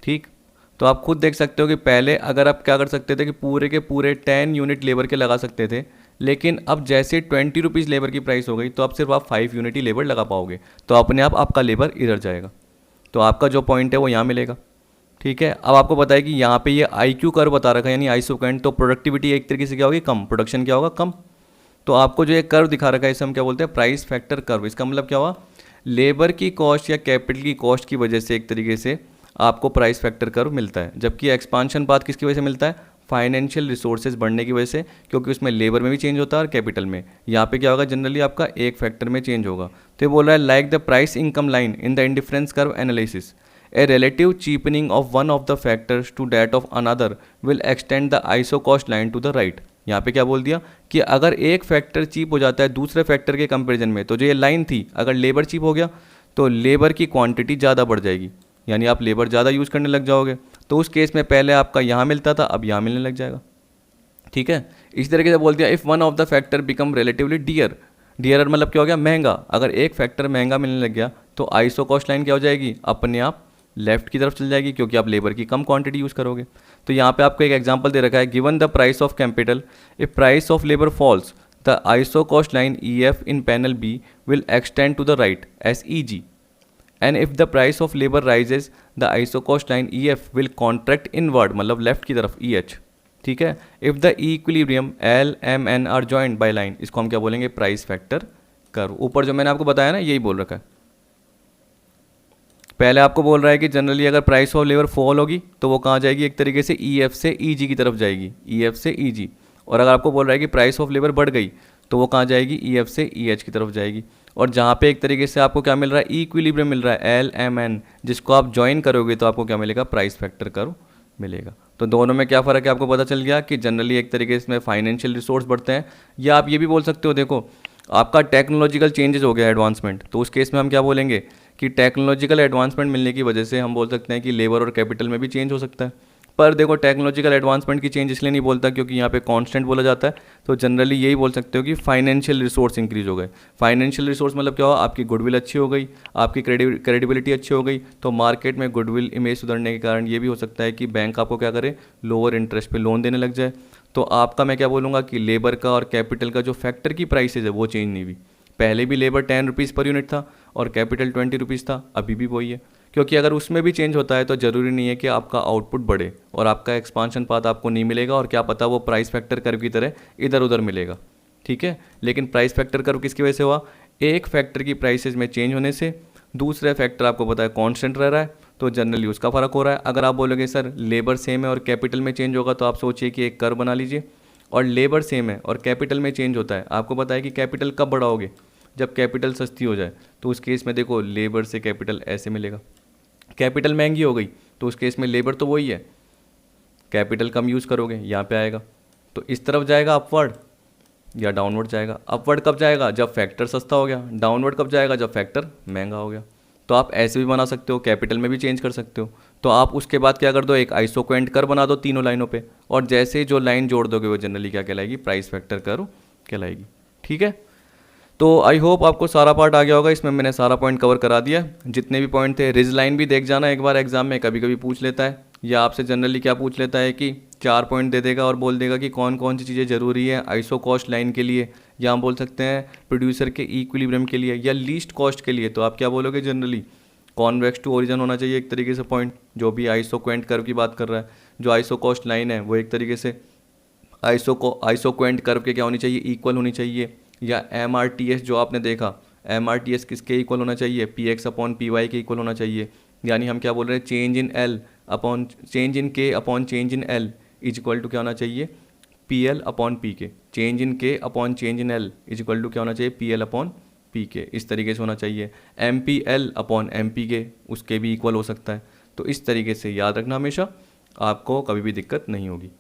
ठीक। तो आप खुद देख सकते हो कि पहले अगर आप क्या कर सकते थे कि पूरे के पूरे 10 यूनिट लेबर के लगा सकते थे, लेकिन अब जैसे 20 रुपीज़ लेबर की प्राइस हो गई तो अब सिर्फ आप 5 यूनिट ही लेबर लगा पाओगे, तो अपने आप आपका लेबर इधर जाएगा। तो आपका जो पॉइंट है वो यहाँ मिलेगा, ठीक है। अब आपको पता है कि यहाँ पे ये IQ कर्व बता रखा है, यानी आइसोकेंट, तो प्रोडक्टिविटी एक तरीके से क्या होगी? कम। प्रोडक्शन क्या होगा? कम। तो आपको जो एक कर्व दिखा रखा है इसे हम क्या बोलते हैं? Price factor curve. इसका मतलब क्या हुआ? लेबर की कॉस्ट या कैपिटल की कॉस्ट की वजह से एक तरीके से आपको प्राइस फैक्टर कर्व मिलता है। जबकि एक्सपांशन पाथ किसकी वजह से मिलता है? फाइनेंशियल रिसोर्सेज बढ़ने की वजह से, क्योंकि उसमें लेबर में भी चेंज होता है और कैपिटल में। यहाँ पे क्या होगा? जनरली आपका एक फैक्टर में चेंज होगा। तो ये बोल रहा है like the price income line in the indifference curve analysis, A relative cheapening of one of the factors to that of another will extend the iso cost line to the right। यहाँ पे क्या बोल दिया कि अगर एक factor cheap हो जाता है दूसरे फैक्टर के कंपैरिजन में, तो जो ये लाइन थी, अगर लेबर चीप हो गया तो लेबर की क्वांटिटी ज़्यादा बढ़ जाएगी, यानी आप लेबर ज़्यादा यूज़ करने लग जाओगे। तो उस केस में पहले आपका यहाँ मिलता था, अब यहाँ मिलने लग जाएगा, ठीक है। इस तरीके से बोल दिया if one of the factor become relatively dear. Dearer मतलब क्या हो गया? महंगा। अगर एक फैक्टर महंगा मिलने लग गया तो आइसो कॉस्ट लाइन क्या हो जाएगी? अपने आप लेफ्ट की तरफ चल जाएगी, क्योंकि आप लेबर की कम क्वांटिटी यूज़ करोगे। तो यहाँ पे आपको एक एग्जांपल दे रखा है, given the price of capital if price of labour falls the iso cost line EF in panel B will extend to the right as EG, and if the price of labour rises the iso cost line EF will contract inward, मतलब left की तरफ EH, ठीक है। If the equilibrium L M N are joint by line, इसको हम क्या बोलेंगे? Price factor curve. ऊपर जो मैंने आपको बताया ना, यही बोल रखा है। पहले आपको बोल रहा है कि जनरली अगर प्राइस ऑफ लेबर फॉल होगी तो वो कहाँ जाएगी? एक तरीके से EF से EG की तरफ जाएगी, EF से EG। और अगर आपको बोल रहा है कि प्राइस ऑफ लेबर बढ़ गई तो वो कहाँ जाएगी? EF से EH की तरफ जाएगी। और जहाँ पे एक तरीके से आपको क्या मिल रहा है? इक्विलिब्रियम मिल रहा है L M N, जिसको आप ज्वाइन करोगे तो आपको क्या मिलेगा? प्राइस फैक्टर कर्व मिलेगा। तो दोनों में क्या फ़र्क है आपको पता चल गया कि जनरली एक तरीके से फाइनेंशियल रिसोर्स बढ़ते हैं, या आप ये भी बोल सकते हो देखो आपका टेक्नोलॉजिकल चेंजेस हो गया, एडवांसमेंट, तो उस केस में हम क्या बोलेंगे कि टेक्नोलॉजिकल एडवांसमेंट मिलने की वजह से हम बोल सकते हैं कि लेबर और कैपिटल में भी चेंज हो सकता है। पर देखो टेक्नोलॉजिकल एडवांसमेंट की चेंज इसलिए नहीं बोलता क्योंकि यहाँ पे कांस्टेंट बोला जाता है, तो जनरली यही बोल सकते हो कि फाइनेंशियल रिसोर्स इंक्रीज हो गए। फाइनेंशियल रिसोर्स मतलब क्या हुआ? आपकी गुडविल अच्छी हो गई, आपकी क्रेडिबिलिटी अच्छी हो गई, तो मार्केट में गुडविल इमेज सुधरने के कारण ये भी हो सकता है कि बैंक आपको क्या करे? लोअर इंटरेस्ट पे लोन देने लग जाए। तो आपका मैं क्या बोलूँगा कि लेबर का और कैपिटल का जो फैक्टर की प्राइसेज है वो चेंज नहीं हुई। पहले भी लेबर 10 रुपीज़ पर यूनिट था और कैपिटल 20 रुपीज़ था, अभी भी वही है। क्योंकि अगर उसमें भी चेंज होता है तो ज़रूरी नहीं है कि आपका आउटपुट बढ़े और आपका एक्सपांशन पाथ आपको नहीं मिलेगा, और क्या पता वो प्राइस फैक्टर कर्व की तरह इधर उधर मिलेगा, ठीक है। लेकिन प्राइस फैक्टर कर्व किसकी वजह से हुआ? एक फैक्टर की प्राइसेज में चेंज होने से। दूसरा फैक्टर आपको पता है कॉन्स्टेंट रह रहा है, तो जनरली उसका फ़र्क हो रहा है। अगर आप बोलोगे सर लेबर सेम है और कैपिटल में चेंज होगा, तो आप सोचिए कि एक कर्व बना लीजिए, और लेबर सेम है और कैपिटल में चेंज होता है। आपको पता है कि कैपिटल कब बढ़ाओगे? जब कैपिटल सस्ती हो जाए। तो उस केस में देखो लेबर से कैपिटल ऐसे मिलेगा। कैपिटल महंगी हो गई तो उस केस में लेबर तो वही है, कैपिटल कम यूज़ करोगे, यहाँ पे आएगा, तो इस तरफ जाएगा अपवर्ड या डाउनवर्ड जाएगा। अपवर्ड कब जाएगा? जब फैक्टर सस्ता हो गया। डाउनवर्ड कब जाएगा? जब फैक्टर महंगा हो गया। तो आप ऐसे भी बना सकते हो, कैपिटल में भी चेंज कर सकते हो। तो आप उसके बाद क्या कर दो? एक आइसोक्वेंट कर्व बना दो तीनों लाइनों पे, और जैसे जो लाइन जोड़ दोगे वो जनरली क्या कहलाएगी? प्राइस फैक्टर कर्व कहलाएगी, ठीक है। तो आई होप आपको सारा पार्ट आ गया होगा। इसमें मैंने सारा पॉइंट कवर करा दिया, जितने भी पॉइंट थे। रिज लाइन भी देख जाना एक बार एग्जाम में, कभी कभी पूछ लेता है, या आपसे जनरली क्या पूछ लेता है कि 4 पॉइंट दे देगा और बोल देगा कि कौन कौन सी चीज़ें ज़रूरी है आइसो कॉस्ट लाइन के लिए, या हम बोल सकते हैं प्रोड्यूसर के इक्विलिब्रियम के लिए, या लीस्ट कॉस्ट के लिए। तो आप क्या बोलोगे जनरली? कॉन्वेक्स टू ओरिजिन होना चाहिए एक तरीके से पॉइंट, जो भी आइसोक्वेंट कर्व की बात कर रहा है। जो आइसोकॉस्ट लाइन है वो एक तरीके से आइसोक्वेंट कर्व के क्या होनी चाहिए, इक्वल होनी चाहिए। या MRTS जो आपने देखा, MRTS किसके इक्वल होना चाहिए, PX अपॉन PY के इक्वल होना चाहिए। यानी हम क्या बोल रहे हैं, change in L upon change in K upon change in L is equal to क्या होना चाहिए, PL upon PK। Change in K upon change in L is equal to क्या होना चाहिए, PL अपॉन PK। इस तरीके से होना चाहिए। MPL अपॉन MPK उसके भी इक्वल हो सकता है। तो इस तरीके से याद रखना हमेशा, आपको कभी भी दिक्कत नहीं होगी।